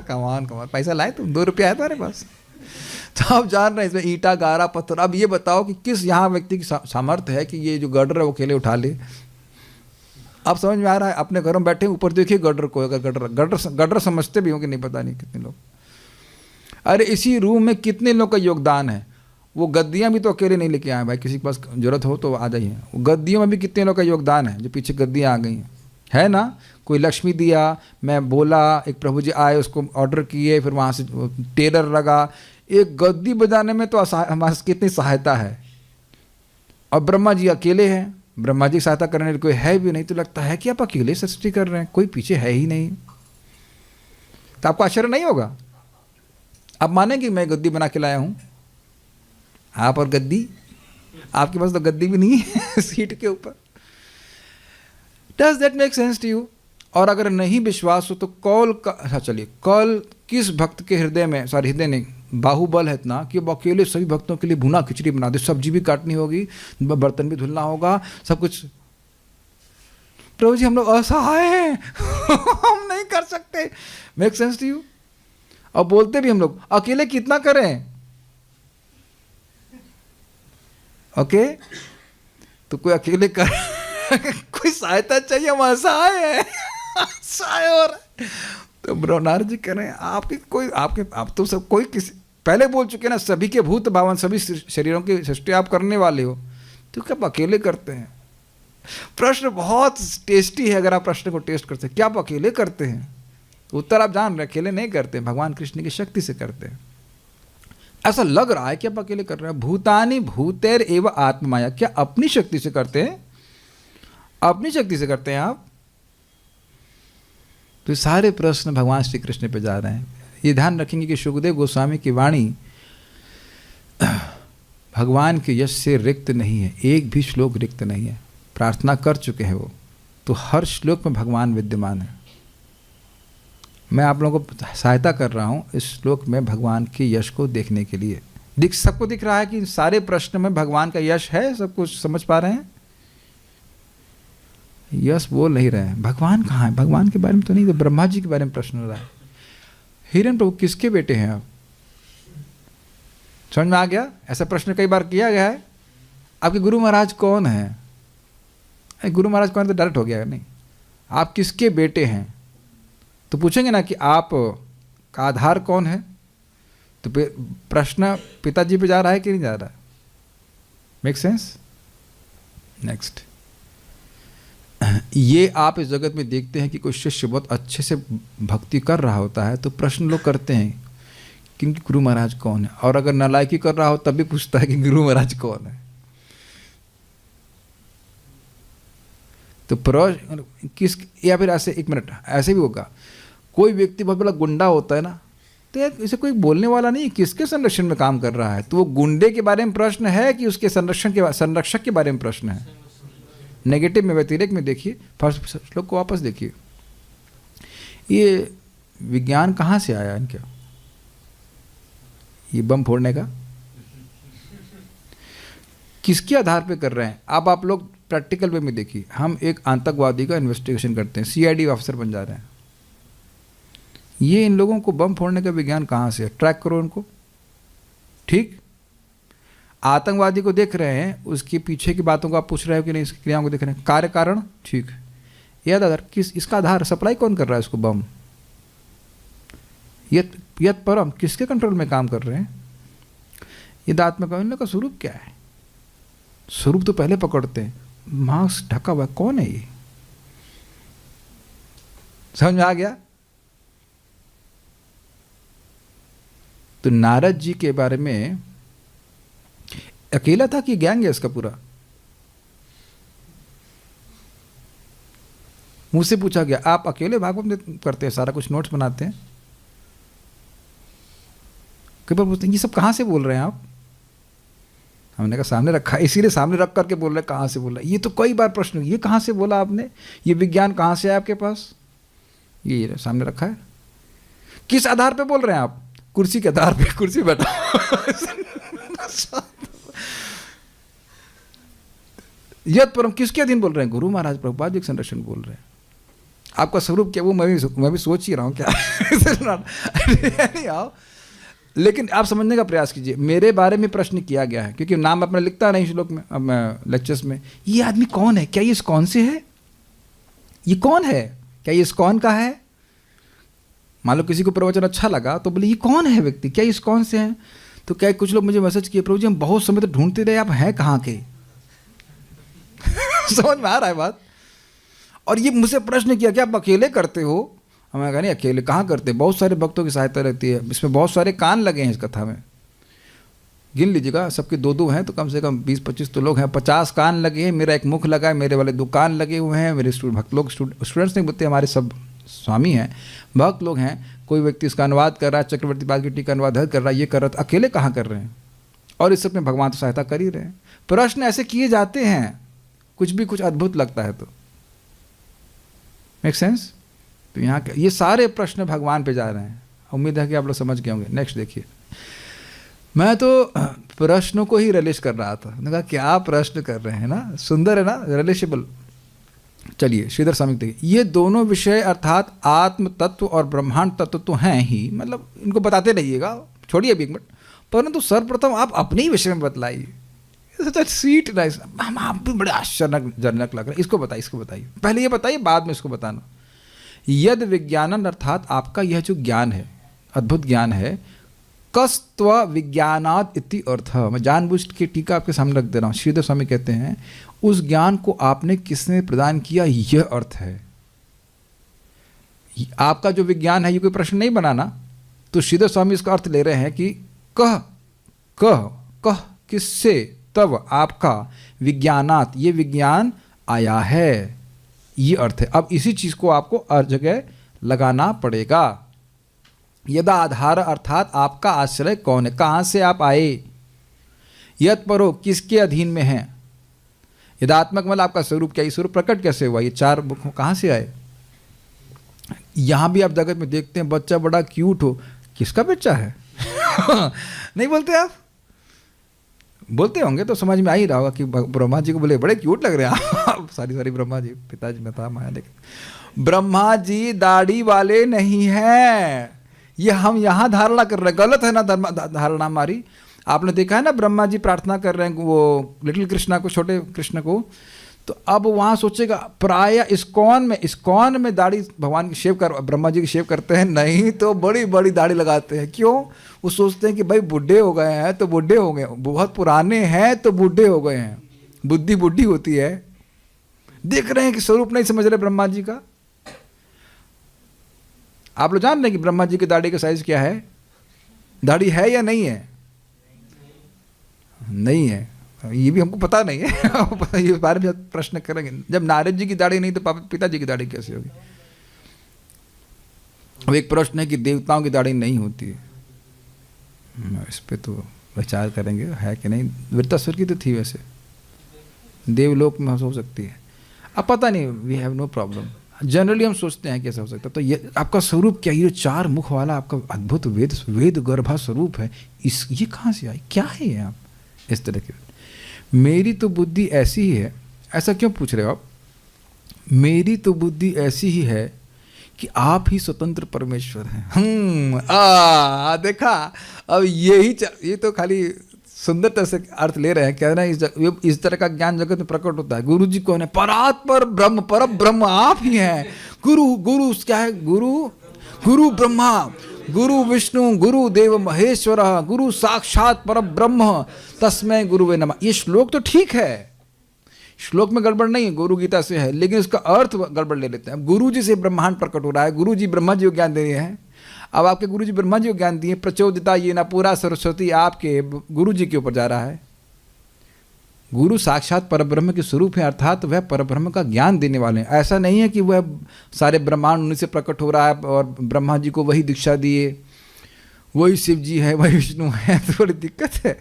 कमान कमान पैसा लाए तुम, 2 रुपया आया तुम्हारे पास, तो आप जान रहे हैं इसमें ईंटा, गारा, पत्थर। अब ये बताओ कि किस यहाँ व्यक्ति की सामर्थ्य है कि ये जो गडर है वो अकेले उठा ले? आप समझ में आ रहा है? अपने घरों में बैठे ऊपर देखिए गडर को, अगर गडर समझते भी होंगे, नहीं पता नहीं कितने लोग। अरे इसी रूम में कितने लोग का योगदान है? वो गद्दियाँ भी तो अकेले नहीं लेके आए भाई, किसी के पास जरूरत हो तो आ जाइए। गद्दियों में भी कितने लोग का योगदान है, जो पीछे गद्दियाँ आ गई हैं, है ना? कोई लक्ष्मी दिया, मैं बोला, एक प्रभु जी आए, उसको ऑर्डर किए, फिर वहाँ से टेलर लगा, एक गद्दी बजाने में तो हमारे कितनी सहायता है। और ब्रह्मा जी अकेले हैं, ब्रह्मा जी की सहायता करने के लिए कोई है भी नहीं, तो लगता है कि आप अकेले सृष्टि कर रहे हैं, कोई पीछे है ही नहीं। तो आपको आश्चर्य नहीं होगा? आप मानेंगे मैं गद्दी बना के लाया हूँ? आप और गद्दी, आपके पास तो गद्दी भी नहीं है सीट के ऊपर। Does that make sense to you? और अगर नहीं विश्वास हो तो कौल का, अच्छा चलिए, कौल किस भक्त के हृदय में, सॉरी हृदय नहीं, बाहुबल है इतना कि वो अकेले सभी भक्तों के लिए भुना खिचड़ी बना दे, सब्जी भी काटनी होगी, बर्तन भी धुलना होगा, सब कुछ। प्रभु जी हम लोग असहाय हैं हम नहीं कर सकते। Make sense to you? और बोलते भी हम लोग अकेले कितना करें? ओके तो कोई अकेले कर कोई सहायता चाहिए, हम असहाय है असहाय। और तो ब्रह्मनाथ जी कह रहे हैं आपकी कोई, आपके आप तो सब कोई किसी, पहले बोल चुके ना, सभी के भूत भावन, सभी शरीरों की सृष्टि आप करने वाले हो, तो क्या आप अकेले करते हैं? प्रश्न बहुत टेस्टी है, अगर आप प्रश्न को टेस्ट करते हैं, क्या आप अकेले करते हैं? उत्तर आप जान रहे, अकेले नहीं करते, भगवान कृष्ण की शक्ति से करते हैं। ऐसा लग रहा है कि आप अकेले कर रहे हैं। भूतानि भूतेर एव आत्ममाया, क्या अपनी शक्ति से करते हैं? अपनी शक्ति से करते हैं आप? तो सारे प्रश्न भगवान श्री कृष्ण पे जा रहे हैं। ये ध्यान रखेंगे कि सुखदेव गोस्वामी की वाणी भगवान के यश से रिक्त नहीं है, एक भी श्लोक रिक्त नहीं है। प्रार्थना कर चुके हैं वो, तो हर श्लोक में भगवान विद्यमान है। मैं आप लोगों को सहायता कर रहा हूँ इस श्लोक में भगवान के यश को देखने के लिए। सबको दिख रहा है कि सारे प्रश्न में भगवान का यश है, सब कुछ समझ पा रहे हैं? यश बोल नहीं रहे हैं, भगवान कहाँ है? भगवान के बारे में तो नहीं, तो ब्रह्मा जी के बारे में प्रश्न हो रहा है। हिरण प्रभु किसके बेटे हैं आप? समझ में आ गया? ऐसा प्रश्न कई बार किया गया है। आपके गुरु महाराज कौन है? गुरु महाराज कौन तो डायरेक्ट हो गया नहीं, आप किसके बेटे हैं? तो पूछेंगे ना कि आप का आधार कौन है, तो प्रश्न पिताजी पे जा रहा है कि नहीं जा रहा है? Make sense? नेक्स्ट, ये आप इस जगत में देखते हैं कि कोई शिष्य बहुत अच्छे से भक्ति कर रहा होता है तो प्रश्न लोग करते हैं कि इनके गुरु महाराज कौन है, और अगर नालायकी कर रहा हो तब भी पूछता है कि गुरु महाराज कौन है। तो किस, या फिर ऐसे, एक मिनट, ऐसे भी होगा, कोई व्यक्ति बहुत बड़ा गुंडा होता है ना, तो यार इसे कोई बोलने वाला नहीं, किसके संरक्षण में काम कर रहा है, तो वो गुंडे के बारे में प्रश्न है कि उसके संरक्षक के बारे में प्रश्न है। नेगेटिव में, व्यतिरेक में देखिए, फर्स्ट श्लोक को वापस देखिए। ये विज्ञान कहाँ से आया इनके, ये बम फोड़ने का किसके आधार पे कर रहे हैं? अब आप लोग प्रैक्टिकल वे में देखिए, हम एक आतंकवादी का इन्वेस्टिगेशन करते हैं, सीआईडी ऑफिसर बन जा रहे हैं, ये इन लोगों को बम फोड़ने का विज्ञान कहाँ से है? ट्रैक करो उनको, ठीक? आतंकवादी को देख रहे हैं, उसके पीछे की बातों को आप पूछ रहे हो कि नहीं, इसकी क्रियाओं को देख रहे हैं, कार्य कारण, ठीक। याद आधार, किस, इसका आधार सप्लाई कौन कर रहा है इसको बम? यत परम, किसके कंट्रोल में काम कर रहे हैं? यदात्मक, इन लोग का स्वरूप क्या है? स्वरूप तो पहले पकड़ते हैं, मास्क ढका हुआ, कौन है ये? समझ में आ गया? तो नारद जी के बारे में, अकेला था कि गैंग है इसका पूरा? मुझसे पूछा गया, आप अकेले भागवत करते हैं, सारा कुछ नोट्स बनाते हैं? कई बार पूछते हैं ये सब कहाँ से बोल रहे हैं आप? हमने कहा सामने रखा है, इसीलिए सामने रख करके बोल रहे हैं, कहाँ से बोल रहे हैं? ये तो कई बार प्रश्न, ये कहाँ से बोला आपने? ये विज्ञान कहाँ से है आपके पास? ये सामने रखा है। किस आधार पे बोल रहे हैं आप? कुर्सी के आधार पे, कुर्सी बैठा यद परम, किसके अधीन बोल रहे हैं? गुरु महाराज प्रभुपाद जी के संरक्षण बोल रहे हैं। आपका स्वरूप क्या? वो मैं भी सोच ही रहा हूँ क्या नहीं आओ, लेकिन आप समझने का प्रयास कीजिए। मेरे बारे में प्रश्न किया गया है, क्योंकि नाम अपना लिखता नहीं श्लोक में, अब मैं लेक्चर्स में, ये आदमी कौन है? क्या ये इस्कॉन से है? ये कौन है? क्या ये इस्कॉन का है? मान लो किसी को प्रवचन अच्छा लगा तो बोले ये कौन है व्यक्ति, क्या ये इस्कॉन से है? तो क्या कुछ लोग मुझे मैसेज किए, प्रभु जी हम बहुत समय तक ढूंढते रहे, आप हैं कहाँ के? समझ में आ रहा है बात? और ये मुझसे प्रश्न किया, क्या आप अकेले करते हो? हमें कहा नहीं, अकेले कहाँ करते, बहुत सारे भक्तों की सहायता रहती है, इसमें बहुत सारे कान लगे हैं इस कथा में, गिन लीजिएगा, सबके दो दो हैं तो कम से कम 20-25 तो लोग हैं, 50 कान लगे हैं, मेरा एक मुख लगा है, मेरे वाले 2 कान लगे हुए हैं, मेरे भक्त लोग, स्टूडेंट्स नहीं बोलते, हमारे सब स्वामी हैं, भक्त लोग हैं, कोई व्यक्ति इसका अनुवाद कर रहा है, चक्रवर्ती पाद की टीका अनुवाद कर रहा है, ये कर रहा है, अकेले कहाँ कर रहे हैं? और इस सब में भगवान तो सहायता कर ही रहे हैं। प्रश्न ऐसे किए जाते हैं, कुछ अद्भुत लगता है तो मेक सेंस? तो यहाँ ये सारे प्रश्न भगवान पे जा रहे हैं, उम्मीद है कि आप लोग समझ गए होंगे। नेक्स्ट देखिए, मैं तो प्रश्नों को ही रिलीज कर रहा था, मैंने कहा क्या प्रश्न कर रहे हैं ना, सुंदर है ना, रिलेशेबल। चलिए श्रीधर स्वामी देखिए, ये दोनों विषय अर्थात आत्म तत्व और ब्रह्मांड तत्व तो हैं ही, मतलब इनको बताते रहिएगा, छोड़िए अभी एक मिनट, परंतु सर्वप्रथम आप अपने ही विषय में बतलाइए। स्वीट नाइस, हम आप भी बड़े आश्चर्यजनक लग रहे हैं, इसको बताइए, पहले ये बताइए, बाद में इसको बताना। यद विज्ञानन अर्थात आपका यह जो ज्ञान है, अद्भुत ज्ञान है, कस्त्व विज्ञानात् इति अर्थ, मैं जानबूझ के टीका आपके सामने रख दे रहा हूँ। श्रीधर स्वामी कहते हैं उस ज्ञान को आपने किसने प्रदान किया, यह अर्थ है। आपका जो विज्ञान है, ये कोई प्रश्न नहीं बनाना, तो श्रीधर स्वामी इसका अर्थ ले रहे हैं कि कह कह कह किससे, तब आपका विज्ञानात्, ये विज्ञान आया है, ये अर्थ है। अब इसी चीज को आपको हर जगह लगाना पड़ेगा। यदा आधार अर्थात आपका आश्रय कौन है, कहाँ से आप आए, यत परो किसके अधीन में है, यदात्मक मतलब आपका स्वरूप क्या, ये स्वरूप प्रकट कैसे हुआ, ये 4 मुख कहाँ से आए। यहाँ भी आप जगत में देखते हैं बच्चा बड़ा क्यूट हो, किसका बच्चा है नहीं बोलते आप, बोलते होंगे तो समझ में आ ही रहा होगा कि ब्रह्मा जी को बोले बड़े क्यूट लग रहे हैं आप सारी ब्रह्मा जी, पिताजी में था माया, लेकिन ब्रह्मा जी दाढ़ी वाले नहीं हैं, ये हम यहाँ धारणा कर रहे हैं, गलत है ना धारणा हमारी। आपने देखा है ना ब्रह्मा जी प्रार्थना कर रहे हैं वो लिटिल कृष्णा को, छोटे कृष्ण को, तो अब वहाँ सोचेगा प्राय इस्कॉन में दाढ़ी भगवान की शेव कर, ब्रह्मा जी की शेव करते हैं, नहीं तो बड़ी बड़ी दाढ़ी लगाते हैं। क्यों? वो सोचते हैं कि भाई बूढ़े हो गए हैं तो बूढ़े हो गए, बहुत पुराने हैं तो बूढ़े हो गए हैं, बुद्धि बुद्धि होती है, देख रहे हैं कि स्वरूप नहीं समझ रहे ब्रह्मा जी का। आप लोग जान रहे हैं कि ब्रह्मा जी की दाढ़ी का साइज क्या है? दाढ़ी है या नहीं है? नहीं है, ये भी हमको पता नहीं है। ये बारे में प्रश्न करेंगे, जब नारद जी की दाढ़ी नहीं तो पिताजी की दाढ़ी कैसे होगी? अब एक प्रश्न है कि देवताओं की दाढ़ी नहीं होती है, इस पे तो विचार करेंगे है कि नहीं। वृत्तासुर की तो थी, वैसे देवलोक में हो सकती है, अब पता नहीं, we have no problem. Generally हम सोचते हैं कैसे हो सकता है। तो ये आपका स्वरूप क्या, ये 4 मुख वाला आपका अद्भुत वेद गर्भा स्वरूप है, ये कहाँ से आई, क्या है ये? आप इस तरह के, मेरी तो बुद्धि ऐसी ही है। ऐसा क्यों पूछ रहे हो आप? मेरी तो बुद्धि ऐसी ही है कि आप ही स्वतंत्र परमेश्वर हैं। देखा, अब ये तो खाली सुंदरता से अर्थ ले रहे हैं, कह रहे हैं इस तरह का ज्ञान जगत में प्रकट होता है। गुरु जी कौन है? परात्पर ब्रह्म, पर ब्रह्म आप ही हैं। गुरु क्या है? गुरु ब्रह्मा, गुरु विष्णु, गुरु देव महेश्वर, गुरु साक्षात पर ब्रह्म, तस्मै गुरुवे नमः। ये श्लोक तो ठीक है, श्लोक में गड़बड़ नहीं है, गुरु गीता से है, लेकिन इसका अर्थ गड़बड़ ले लेते हैं। गुरु जी से ब्रह्मांड प्रकट हो रहा है, गुरु जी ब्रह्मा जी को ज्ञान दे रहे हैं। अब आपके गुरु जी ब्रह्मा जी को ज्ञान दिए, प्रचोदिता ये ना, पूरा सरस्वती आपके गुरु जी के ऊपर जा रहा है। गुरु साक्षात परब्रह्म के स्वरूप है, अर्थात वह परब्रह्म का ज्ञान देने वाले हैं। ऐसा नहीं है कि वह सारे ब्रह्मांड उन्हीं से प्रकट हो रहा है और ब्रह्मा जी को वही दीक्षा दिए, वही शिव जी है, वही विष्णु है। थोड़ी दिक्कत है,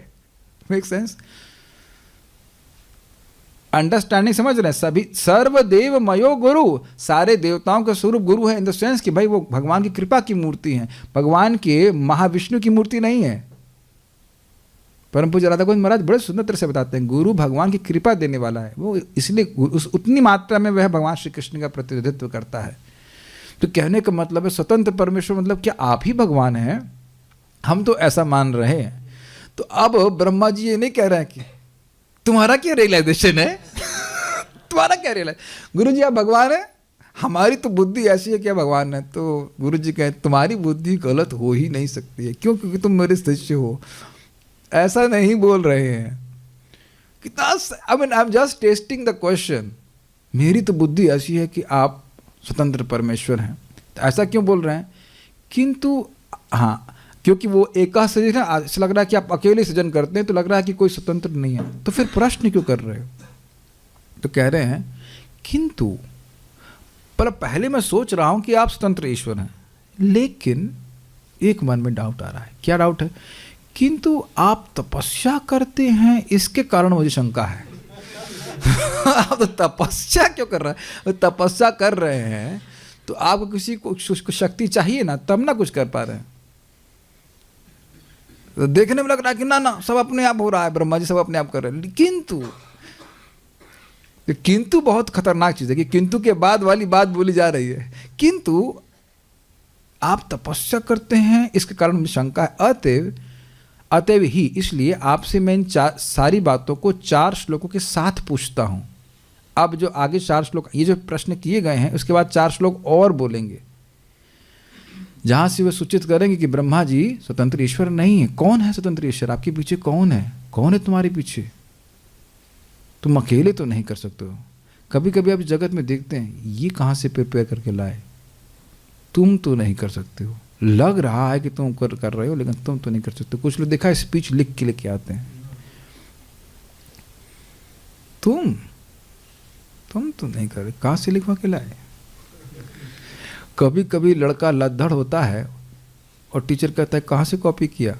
मेक सेंस? अंडरस्टैंडिंग समझ रहे हैं? सभी सर्वदेव मयो गुरु, सारे देवताओं का स्वरूप गुरु है, इन द सेंस कि भाई वो भगवान की कृपा की मूर्ति है, भगवान के महाविष्णु की मूर्ति नहीं है। परम पूज्य राधा गोविंद महाराज बड़े सुंदर तरह से बताते हैं, गुरु भगवान की कृपा देने वाला है, वो इसलिए उतनी मात्रा में वह भगवान श्री कृष्ण का प्रतिनिधित्व करता है। तो कहने का मतलब है स्वतंत्र परमेश्वर, मतलब क्या आप ही भगवान हैं? हम तो ऐसा मान रहे हैं। तो अब ब्रह्मा जी ये नहीं कह रहे हैं कि तुम्हारा क्या रियलाइजेशन है? तुम्हारा क्या रियलाइजेशन? गुरु जी आप भगवान है, हमारी तो बुद्धि ऐसी है क्या भगवान है? तो गुरु जी कहें तुम्हारी बुद्धि गलत हो ही नहीं सकती है, क्यों? क्योंकि तुम मेरे शिष्य हो। ऐसा नहीं बोल रहे हैं। कितना, I mean I am just testing the question. मेरी तो बुद्धि ऐसी है कि आप स्वतंत्र परमेश्वर हैं, तो ऐसा क्यों बोल रहे हैं? किंतु हाँ, क्योंकि वो एका सृजन है, ऐसा लग रहा है कि आप अकेले सृजन करते हैं, तो लग रहा है कि कोई स्वतंत्र नहीं है। तो फिर प्रश्न क्यों कर रहे हो? तो कह रहे हैं किंतु, पर पहले मैं सोच रहा हूं कि आप स्वतंत्र ईश्वर हैं, लेकिन एक मन में डाउट आ रहा है। क्या डाउट है? किंतु आप तपस्या करते हैं, इसके कारण मुझे शंका है। आप तो तपस्या क्यों कर रहे हैं? तपस्या कर रहे हैं तो आपको किसी को शक्ति चाहिए ना, तब ना कुछ कर पा रहे हैं। तो देखने में लग रहा है कि ना सब अपने आप हो रहा है, ब्रह्मा जी सब अपने आप कर रहे हैं। किंतु बहुत खतरनाक चीज है कि किंतु के बाद वाली बात बोली जा रही है। किंतु आप तपस्या करते हैं, इसके कारण मुझे शंका है। अतएव ही इसलिए आपसे मैं इन सारी बातों को 4 श्लोकों के साथ पूछता हूं। अब जो आगे 4 श्लोक, ये जो प्रश्न किए गए हैं, उसके बाद 4 श्लोक और बोलेंगे, जहां से वे सूचित करेंगे कि ब्रह्मा जी स्वतंत्र ईश्वर नहीं है। कौन है स्वतंत्र ईश्वर? आपके पीछे कौन है? कौन है तुम्हारे पीछे? तुम अकेले तो नहीं कर सकते हो। कभी कभी आप जगत में देखते हैं, ये कहाँ से प्रिपेयर करके लाए? तुम तो नहीं कर सकते हो। लग रहा है कि तुम कर रहे हो, लेकिन तुम तो नहीं कर सकते। कुछ लोग देखा स्पीच लिख के लेके आते हैं, तुम तो नहीं कर रहे, कहाँ से लिखवा के लाए? कभी कभी लड़का लद्दड़ होता है और टीचर कहता है कहाँ से कॉपी किया?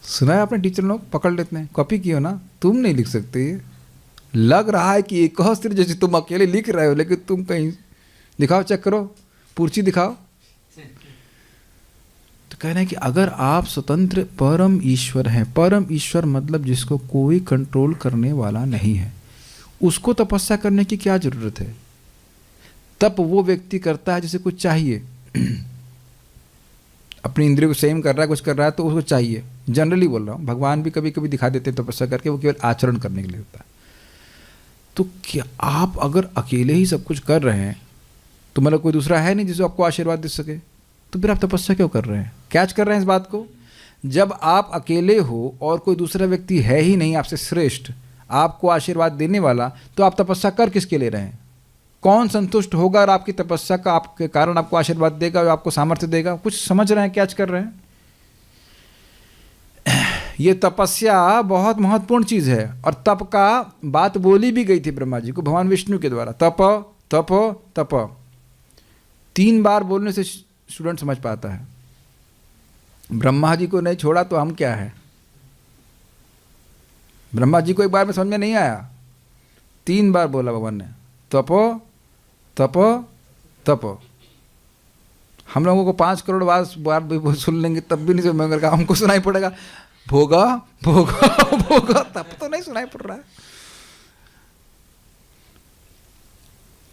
सुना है आपने? टीचर लोग पकड़ लेते हैं, कॉपी किया ना, तुम नहीं लिख सकते। लग रहा है कि एक सिर्फ जैसे तुम अकेले लिख रहे हो, लेकिन तुम कहीं दिखाओ, चेक करो, पूर्ची दिखाओ। तो कह रहे हैं कि अगर आप स्वतंत्र परम ईश्वर हैं, परम ईश्वर मतलब जिसको कोई कंट्रोल करने वाला नहीं है, उसको तपस्या करने की क्या जरूरत है? तप वो व्यक्ति करता है जिसे कुछ चाहिए। अपनी इंद्रियों को संयम कर रहा है, कुछ कर रहा है, तो उसको चाहिए। जनरली बोल रहा हूँ, भगवान भी कभी कभी दिखा देते हैं तपस्या करके, वो केवल आचरण करने के लिए होता है। तो क्या आप अगर अकेले ही सब कुछ कर रहे हैं, तो मतलब कोई दूसरा है नहीं जिसे आपको आशीर्वाद दे सके, तो फिर आप तपस्या क्यों कर रहे हैं? कैच कर रहे हैं इस बात को? जब आप अकेले हो और कोई दूसरा व्यक्ति है ही नहीं आपसे श्रेष्ठ, आपको आशीर्वाद देने वाला, तो आप तपस्या कर किसके ले रहे हैं? कौन संतुष्ट होगा और आपकी तपस्या का आपके कारण आपको आशीर्वाद देगा और आपको सामर्थ्य देगा? कुछ समझ रहे हैं क्या कर रहे हैं? ये तपस्या बहुत महत्वपूर्ण चीज़ है। और तप का बात बोली भी गई थी ब्रह्मा जी को भगवान विष्णु के द्वारा, तप तप तप। 3 बार बोलने से स्टूडेंट समझ पाता है। ब्रह्मा जी को नहीं छोड़ा तो हम क्या है? ब्रह्मा जी को एक बार में समझ में नहीं आया, 3 बार बोला भगवान ने, तप तप तप। हम लोगों को 5 करोड़ बार भी सुन लेंगे तब भी नहीं समझ में, हमको सुनाई पड़ेगा भोगा भोगा भोगा, तब तो नहीं सुनाई पड़ रहा है।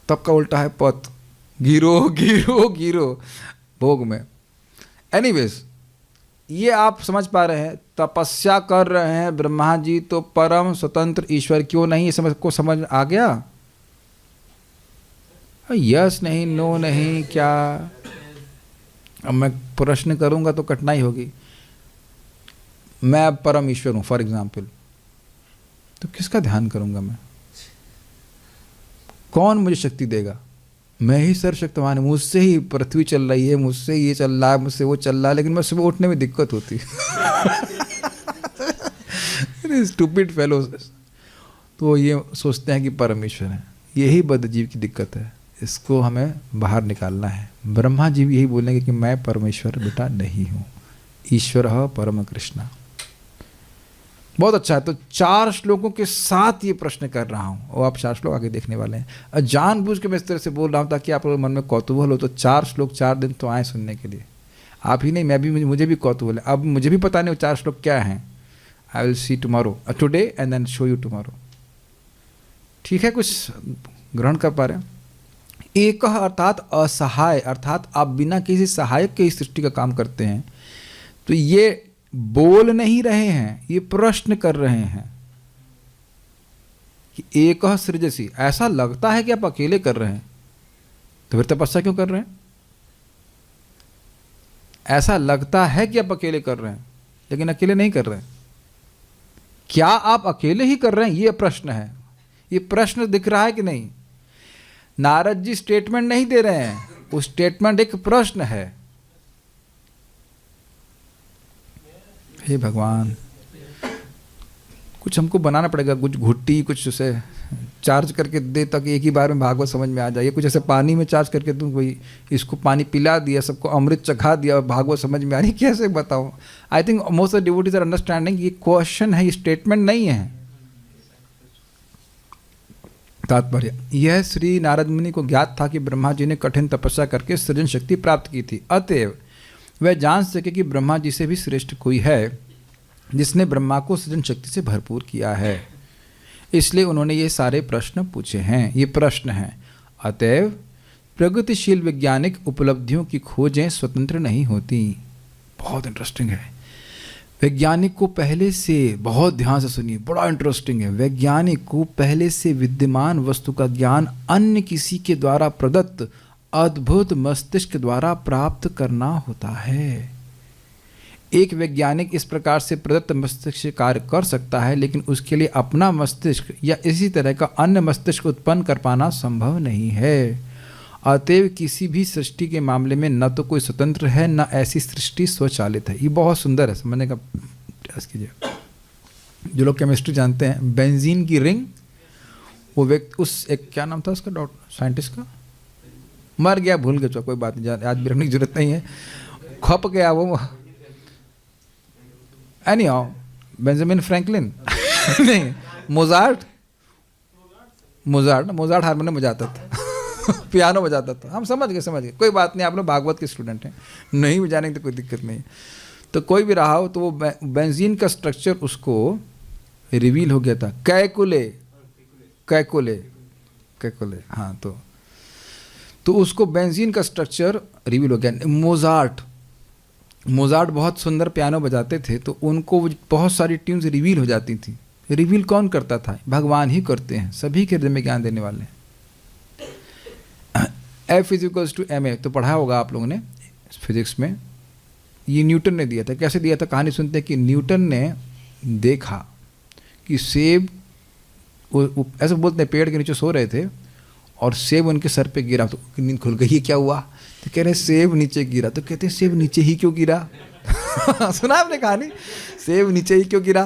तब का उल्टा है पत, गिरो गिरो गिरो भोग में। एनीवेज, ये आप समझ पा रहे हैं, तपस्या कर रहे हैं ब्रह्मा जी तो परम स्वतंत्र ईश्वर क्यों नहीं? ये समझ आ गया? यस नहीं, नो नहीं, क्या? अब मैं प्रश्न करूंगा तो कठिनाई होगी। मैं परम ईश्वर हूं फॉर एग्जाम्पल, तो किसका ध्यान करूंगा मैं? कौन मुझे शक्ति देगा? मैं ही सर्वशक्तिमान हूं, मुझसे ही पृथ्वी चल रही है, मुझसे ये चल रहा है, मुझसे वो चल रहा है, लेकिन मैं सुबह उठने में दिक्कत होती है। Stupid fellows. तो ये सोचते हैं कि परमेश्वर है। यही बद्धजीव की दिक्कत है, इसको हमें बाहर निकालना है। ब्रह्मा जी भी यही बोलेंगे कि मैं परमेश्वर बेटा नहीं हूँ, ईश्वर परम कृष्णा। बहुत अच्छा है। तो 4 श्लोकों के साथ ये प्रश्न कर रहा हूँ और आप 4 श्लोक आगे देखने वाले हैं। और जानबूझ के मैं इस तरह से बोल रहा हूँ ताकि आप लोगों के मन में कौतूहल हो। तो 4 श्लोक 4 दिन तो आए सुनने के लिए। आप ही नहीं, मैं भी, मुझे भी कौतूहल है। अब मुझे भी पता नहीं वो 4 श्लोक क्या हैं। I will see tomorrow, today and then show you tomorrow. ठीक है, कुछ ग्रहण कर पा रहे हैं? एक अर्थात असहाय, अर्थात आप बिना किसी सहायक के सृष्टि का काम करते हैं। तो ये बोल नहीं रहे हैं, ये प्रश्न कर रहे हैं कि एक सृजसी। ऐसा लगता है कि आप अकेले कर रहे हैं, तो फिर तपस्या क्यों कर रहे हैं? ऐसा लगता है कि आप अकेले कर रहे हैं, लेकिन अकेले नहीं कर रहे हैं। क्या आप अकेले ही कर रहे हैं? ये प्रश्न है। ये प्रश्न दिख रहा है कि नहीं? नारद जी स्टेटमेंट नहीं दे रहे हैं, वो स्टेटमेंट एक प्रश्न है। हे भगवान, कुछ हमको बनाना पड़ेगा, कुछ घुट्टी, कुछ उसे चार्ज करके दे ताकि एक ही बार में भागवत समझ में आ जाए। कुछ ऐसे पानी में चार्ज करके दूँ, कोई इसको पानी पिला दिया, सबको अमृत चखा दिया और भागवत समझ में आ रही, कैसे बताऊँ? I think most of devotees are understanding. ये क्वेश्चन है, ये स्टेटमेंट नहीं है। तात्पर्य यह श्री नारद मुनि को ज्ञात था कि ब्रह्मा जी ने कठिन तपस्या करके सृजन शक्ति प्राप्त की थी, अतएव वह जान सके कि ब्रह्मा जी से भी श्रेष्ठ कोई है जिसने ब्रह्मा को सृजन शक्ति से भरपूर किया है। इसलिए उन्होंने ये सारे प्रश्न पूछे हैं। ये प्रश्न हैं, अतएव प्रगतिशील वैज्ञानिक उपलब्धियों की खोजें स्वतंत्र नहीं होती। बहुत इंटरेस्टिंग है। वैज्ञानिक को पहले से, बहुत ध्यान से सुनिए, बड़ा इंटरेस्टिंग है। वैज्ञानिक को पहले से विद्यमान वस्तु का ज्ञान अन्य किसी के द्वारा प्रदत्त अद्भुत मस्तिष्क द्वारा प्राप्त करना होता है। एक वैज्ञानिक इस प्रकार से प्रदत्त मस्तिष्क से कार्य कर सकता है, लेकिन उसके लिए अपना मस्तिष्क या इसी तरह का अन्य मस्तिष्क उत्पन्न कर पाना संभव नहीं है। अतएव किसी भी सृष्टि के मामले में न तो कोई स्वतंत्र है, न ऐसी सृष्टि स्वचालित है। ये बहुत सुंदर है, समझने का प्रयास कीजिए। जो लोग केमिस्ट्री जानते हैं, बेंजीन की रिंग, वो व्यक्ति, उस एक क्या नाम था उसका, डॉक्टर साइंटिस्ट का, मर गया, भूल गया, कोई बात नहीं, आज भी रखने की जरूरत नहीं है, खप गया वो। एनीहाउ, बेंजामिन फ्रैंकलिन नहीं, मोजार्ट हारमोनियम बजाता था, पियानो बजाता था। हम समझ गए, कोई बात नहीं, आप लोग भागवत के स्टूडेंट हैं, नहीं बजाने की तो कोई दिक्कत नहीं। तो कोई भी रहा हो, तो वो बेंजीन का स्ट्रक्चर उसको रिवील हो गया था। कैकुले, हाँ, तो उसको बेंजीन का स्ट्रक्चर रिवील हो गया। मोजार्ट बहुत सुंदर पियानो बजाते थे, तो उनको बहुत सारी ट्यून्स रिवील हो जाती थी। रिवील कौन करता था? भगवान ही करते हैं, सभी के हृदय में ज्ञान देने वाले हैं। F = ma, तो पढ़ा होगा आप लोगों ने फिजिक्स में। ये न्यूटन ने दिया था। कैसे दिया था? कहानी सुनते हैं कि न्यूटन ने देखा कि सेब वो ऐसे बोलते हैं, पेड़ के नीचे सो रहे थे और सेब उनके सर पे गिरा, तो नींद खुल गई, ये क्या हुआ? तो कह रहे सेब नीचे गिरा। तो कहते हैं सेब नीचे ही क्यों गिरा? सुना आपने कहानी, सेब नीचे ही क्यों गिरा?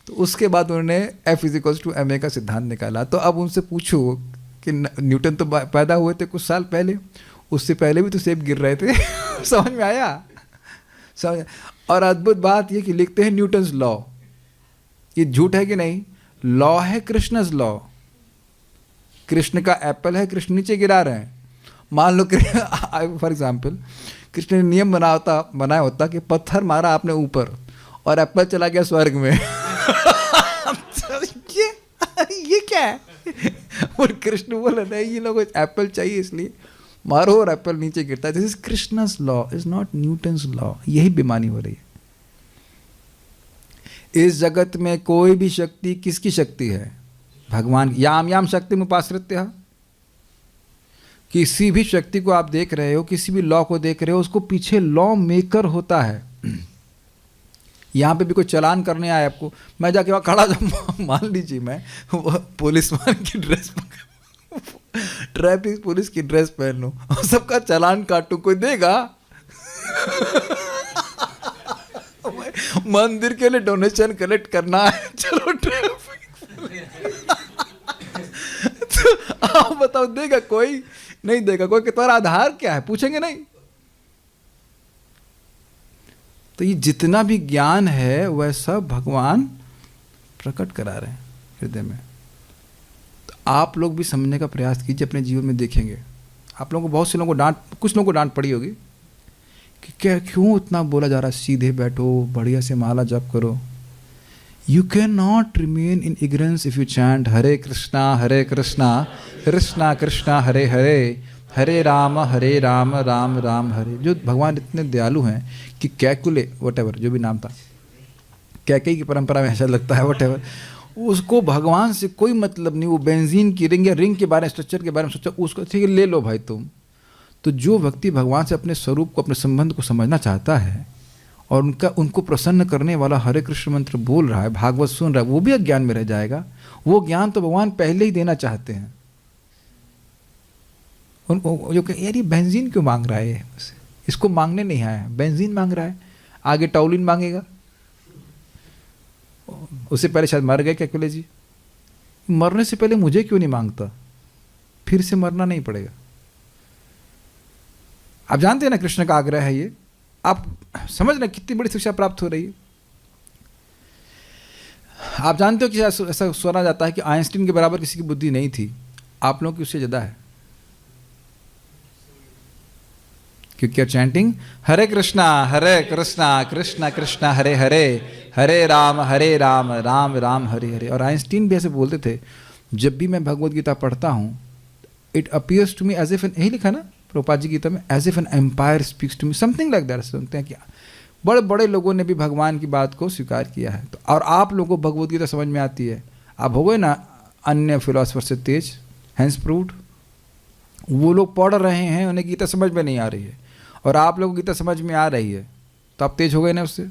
तो उसके बाद उन्होंने F=ma का सिद्धांत निकाला। तो अब उनसे पूछो कि न्यूटन तो पैदा हुए थे कुछ साल पहले, उससे पहले भी तो सेब गिर रहे थे। समझ में आया? समझ। और अद्भुत बात ये कि लिखते हैं न्यूटन्स लॉ, ये झूठ है कि नहीं? लॉ है कृष्णस लॉ। कृष्ण का एप्पल है, कृष्ण नीचे गिरा रहे हैं। मान लो फॉर एग्जाम्पल कृष्ण ने नियम बनाया होता कि पत्थर मारा आपने ऊपर और एप्पल चला गया स्वर्ग में। ये क्या है? और कृष्ण बोले नहीं, ये लोगों को एप्पल चाहिए इसलिए मारो और एप्पल नीचे गिरता है। This is Krishna's law, is not Newton's law. यही बेईमानी हो रही है। इस जगत में कोई भी शक्ति किसकी शक्ति है? भगवान। याम याम शक्ति में उपाश्रित्य। किसी भी शक्ति को आप देख रहे हो, किसी भी लॉ को देख रहे हो, उसको पीछे लॉ मेकर होता है। यहाँ पे भी कोई चालान करने आए आपको, मैं जाके वहाँ खड़ा था, मान लीजिए मैं पुलिसमान की ड्रेस, ट्रैफिक पुलिस की ड्रेस पहन लूँ और सबका चालान काटूँ, कोई देगा? मंदिर के लिए डोनेशन कलेक्ट करना है, चलो ट्रैफिक। तो आप बताओ देगा कोई? नहीं देगा कोई। कि तुम्हारा आधार क्या है पूछेंगे नहीं। तो ये जितना भी ज्ञान है वह सब भगवान प्रकट करा रहे हैं हृदय में। तो आप लोग भी समझने का प्रयास कीजिए, अपने जीवन में देखेंगे। आप लोगों को बहुत से लोगों को कुछ लोगों को डांट पड़ी होगी कि क्या क्यों इतना बोला जा रहा है, सीधे बैठो, बढ़िया से माला जप करो। You can not remain in ignorance if you chant Hare Krishna Krishna Krishna Hare Hare, Hare Ram Ram Ram Hare. जो भगवान इतने दयालु हैं कि कैकुले वटेवर जो भी नाम था, कैकई की परंपरा में ऐसा लगता है वटेवर, उसको भगवान से कोई मतलब नहीं। वो बेंजीन की रिंग या रिंग के बारे में, स्ट्रक्चर के बारे में सोचा, उसको ठीक है ले लो भाई तुम। तो जो व्यक्ति भगवान से अपने स्वरूप को, अपने संबंध को समझना चाहता है और उनको प्रसन्न करने वाला हरे कृष्ण मंत्र बोल रहा है, भागवत सुन रहा है, वो भी अज्ञान में रह जाएगा। वो ज्ञान तो भगवान पहले ही देना चाहते हैं। उनको जो कहे यार ये बेंजीन क्यों मांग रहा है, इसको मांगने नहीं आया, बेंजीन मांग रहा है, आगे टॉलिन मांगेगा। उससे पहले शायद मर गए कैकुले जी, मरने से पहले मुझे क्यों नहीं मांगता, फिर से मरना नहीं पड़ेगा। आप जानते हैं ना कृष्ण का आग्रह है ये। आप समझ रहे कितनी बड़ी शिक्षा प्राप्त हो रही है। आप जानते हो कि ऐसा सुना जाता है कि आइंस्टीन के बराबर किसी की बुद्धि नहीं थी, आप लोगों की उससे ज़्यादा है। क्योंकि चैंटिंग हरे कृष्णा कृष्णा कृष्णा हरे हरे, हरे राम राम राम हरे हरे। और आइंस्टीन भी ऐसे बोलते थे, जब भी मैं भगवद गीता पढ़ता हूँ, it appears to me as if an, यही लिखा ना प्रभुपाद जी गीता में, as if an empire speaks to me, something like that. सुनते हैं कि बड़े बड़े लोगों ने भी भगवान की बात को स्वीकार किया है। तो और आप लोगों को भगवद गीता समझ में आती है। आप हो गए ना अन्य फिलोसफर से तेज, हैंस प्रूव्ड। वो लोग पढ़ रहे हैं, उन्हें गीता समझ में नहीं आ रही है, और आप लोगों को गीता समझ में आ रही है, तो आप तेज हो गए ना उससे।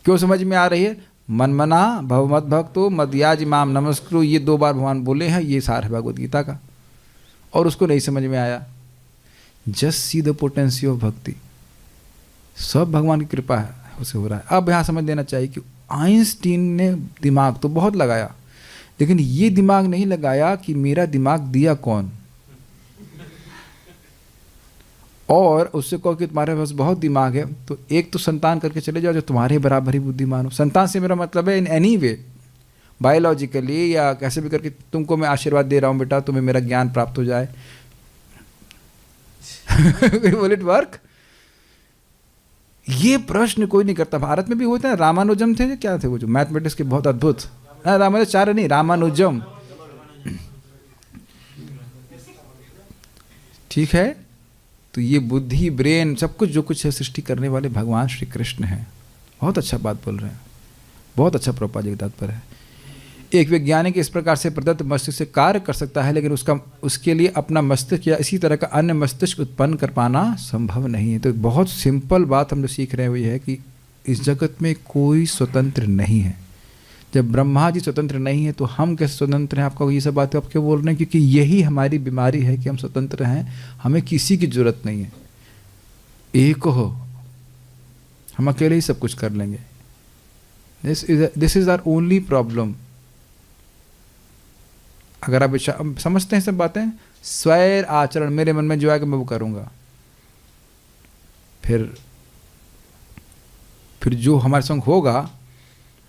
क्यों समझ में आ रही है? मनमना भव मद भक्तो मदयाज इमाम नमस्कुरु, ये 2 बार भगवान बोले हैं, ये सार है भगवद गीता का। और उसको नहीं समझ में आया। Just see the potency of भक्ति। सब भगवान की कृपा है, उसे हो रहा है। अब यहाँ समझ लेना चाहिए कि आइंस्टीन ने दिमाग तो बहुत लगाया, लेकिन ये दिमाग नहीं लगाया कि मेरा दिमाग दिया कौन। और उससे कहो कि तुम्हारे पास बहुत दिमाग है, तो एक तो संतान करके चले जाओ जो तुम्हारे बराबर ही बुद्धिमान हो। संतान से मेरा मतलब है इन एनी वे, बायोलॉजिकली या कैसे भी करके तुमको मैं आशीर्वाद दे रहा हूँ बेटा, तुम्हें मेरा ज्ञान प्राप्त हो जाए। Will it work? ये प्रश्न कोई नहीं करता। भारत में भी होता है, रामानुजम थे, क्या थे वो जो मैथमेटिक्स के बहुत अद्भुत, रामानुजाचार्य नहीं, रामानुजम, ठीक है। तो ये बुद्धि, ब्रेन, सब कुछ जो कुछ है सृष्टि करने वाले भगवान श्री कृष्ण हैं। बहुत अच्छा बात बोल रहे हैं, बहुत अच्छा प्रभुपाद जी का तात्पर्य है। एक वैज्ञानिक इस प्रकार से प्रदत्त मस्तिष्क से कार्य कर सकता है, लेकिन उसके लिए अपना मस्तिष्क या इसी तरह का अन्य मस्तिष्क उत्पन्न कर पाना संभव नहीं है। तो बहुत सिंपल बात हम जो सीख रहे हैं वो ये है कि इस जगत में कोई स्वतंत्र नहीं है। जब ब्रह्मा जी स्वतंत्र नहीं है तो हम कैसे स्वतंत्र हैं? आपका ये सब बातें आप क्यों बोल रहे हैं? क्योंकि यही हमारी बीमारी है कि हम स्वतंत्र हैं, हमें किसी की जरूरत नहीं है। एक हो, हम अकेले ही सब कुछ कर लेंगे। This is our only problem. अगर आप समझते हैं सब बातें, स्वैर आचरण, मेरे मन में जो आएगा मैं वो करूँगा, फिर जो हमारे संग होगा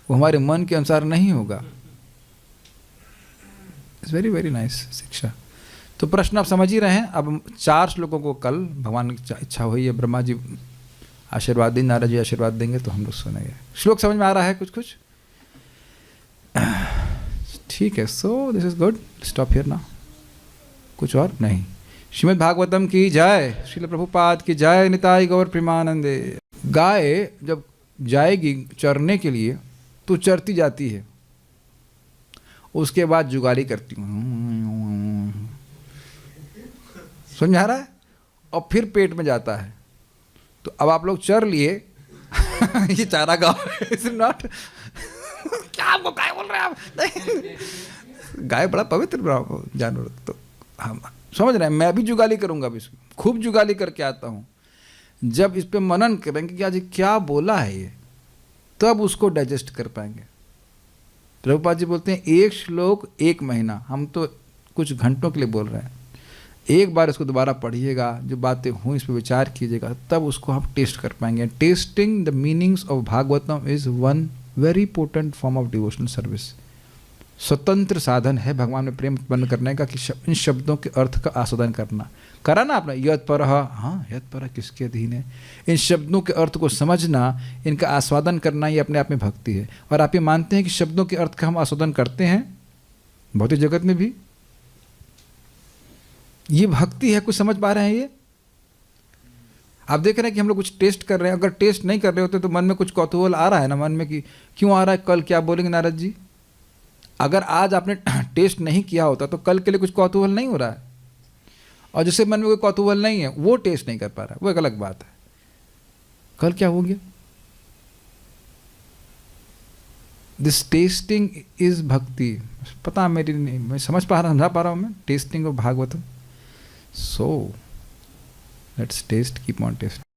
वो हमारे मन के अनुसार नहीं होगा। इट्स वेरी वेरी नाइस शिक्षा। तो प्रश्न आप समझ ही रहे हैं। अब 4 श्लोकों को कल भगवान की इच्छा हुई है, ब्रह्मा जी आशीर्वाद दें, नारद जी आशीर्वाद देंगे तो हम लोग सुनेंगे। श्लोक समझ में आ रहा है कुछ कुछ? ठीक है, so this is good, stop here ना। कुछ और नहीं। श्रीमद् भागवतम की जय, श्रील प्रभुपाद की जय, निताई गौर प्रेमानंदे। गाय जब जाएगी चरने के लिए तो चरती जाती है, उसके बाद जुगाली करती हूँ, समझ आ रहा है? और फिर पेट में जाता है। तो अब आप लोग चर लिए ये चारा गाँव इज नॉट क्या आपको गाय बोल रहे हैं आप? गाय बड़ा पवित्र जानवर, तो हम समझ रहे हैं। मैं भी जुगाली करूंगा, अभी खूब जुगाली करके आता हूँ। जब इस पे मनन करेंगे कि आज ये क्या बोला है ये, तब उसको डाइजेस्ट कर पाएंगे। प्रभुपाद जी बोलते हैं 1 श्लोक 1 महीना, हम तो कुछ घंटों के लिए बोल रहे हैं। एक बार इसको दोबारा पढ़िएगा, जो बातें हुई इस पर विचार कीजिएगा, तब उसको हम टेस्ट कर पाएंगे। Testing the meanings of Bhagavatam is one very important form of devotional service. स्वतंत्र साधन है भगवान में प्रेम उत्पन्न करने का कि इन शब्दों के अर्थ का आस्वादन करना। करा ना आपने, यत पर, हाँ यत पर किसके अधीन है? इन शब्दों के अर्थ को समझना, इनका आस्वादन करना, ये अपने आप में भक्ति है। और आप ये मानते हैं कि शब्दों के अर्थ का हम आस्वादन करते हैं भौतिक जगत में भी, ये भक्ति है। कुछ समझ पा रहे हैं? ये आप देख रहे हैं कि हम लोग कुछ टेस्ट कर रहे हैं। अगर टेस्ट नहीं कर रहे होते तो मन में कुछ कौतूहल आ रहा है ना मन में, कि क्यों आ रहा है, कल क्या बोलेंगे नारद जी। अगर आज आपने टेस्ट नहीं किया होता तो कल के लिए कुछ कौतूहल नहीं हो रहा है। और जिससे मन में कोई कौतूहल नहीं है वो टेस्ट नहीं कर पा रहा है, वो एक अलग बात है। कल क्या हो गया? दिस टेस्टिंग इज भक्ति। पता मेरी नहीं, मैं समझ पा रहा, समझा पा रहा हूँ मैं testing of Bhagavatam. So let's test, keep on test.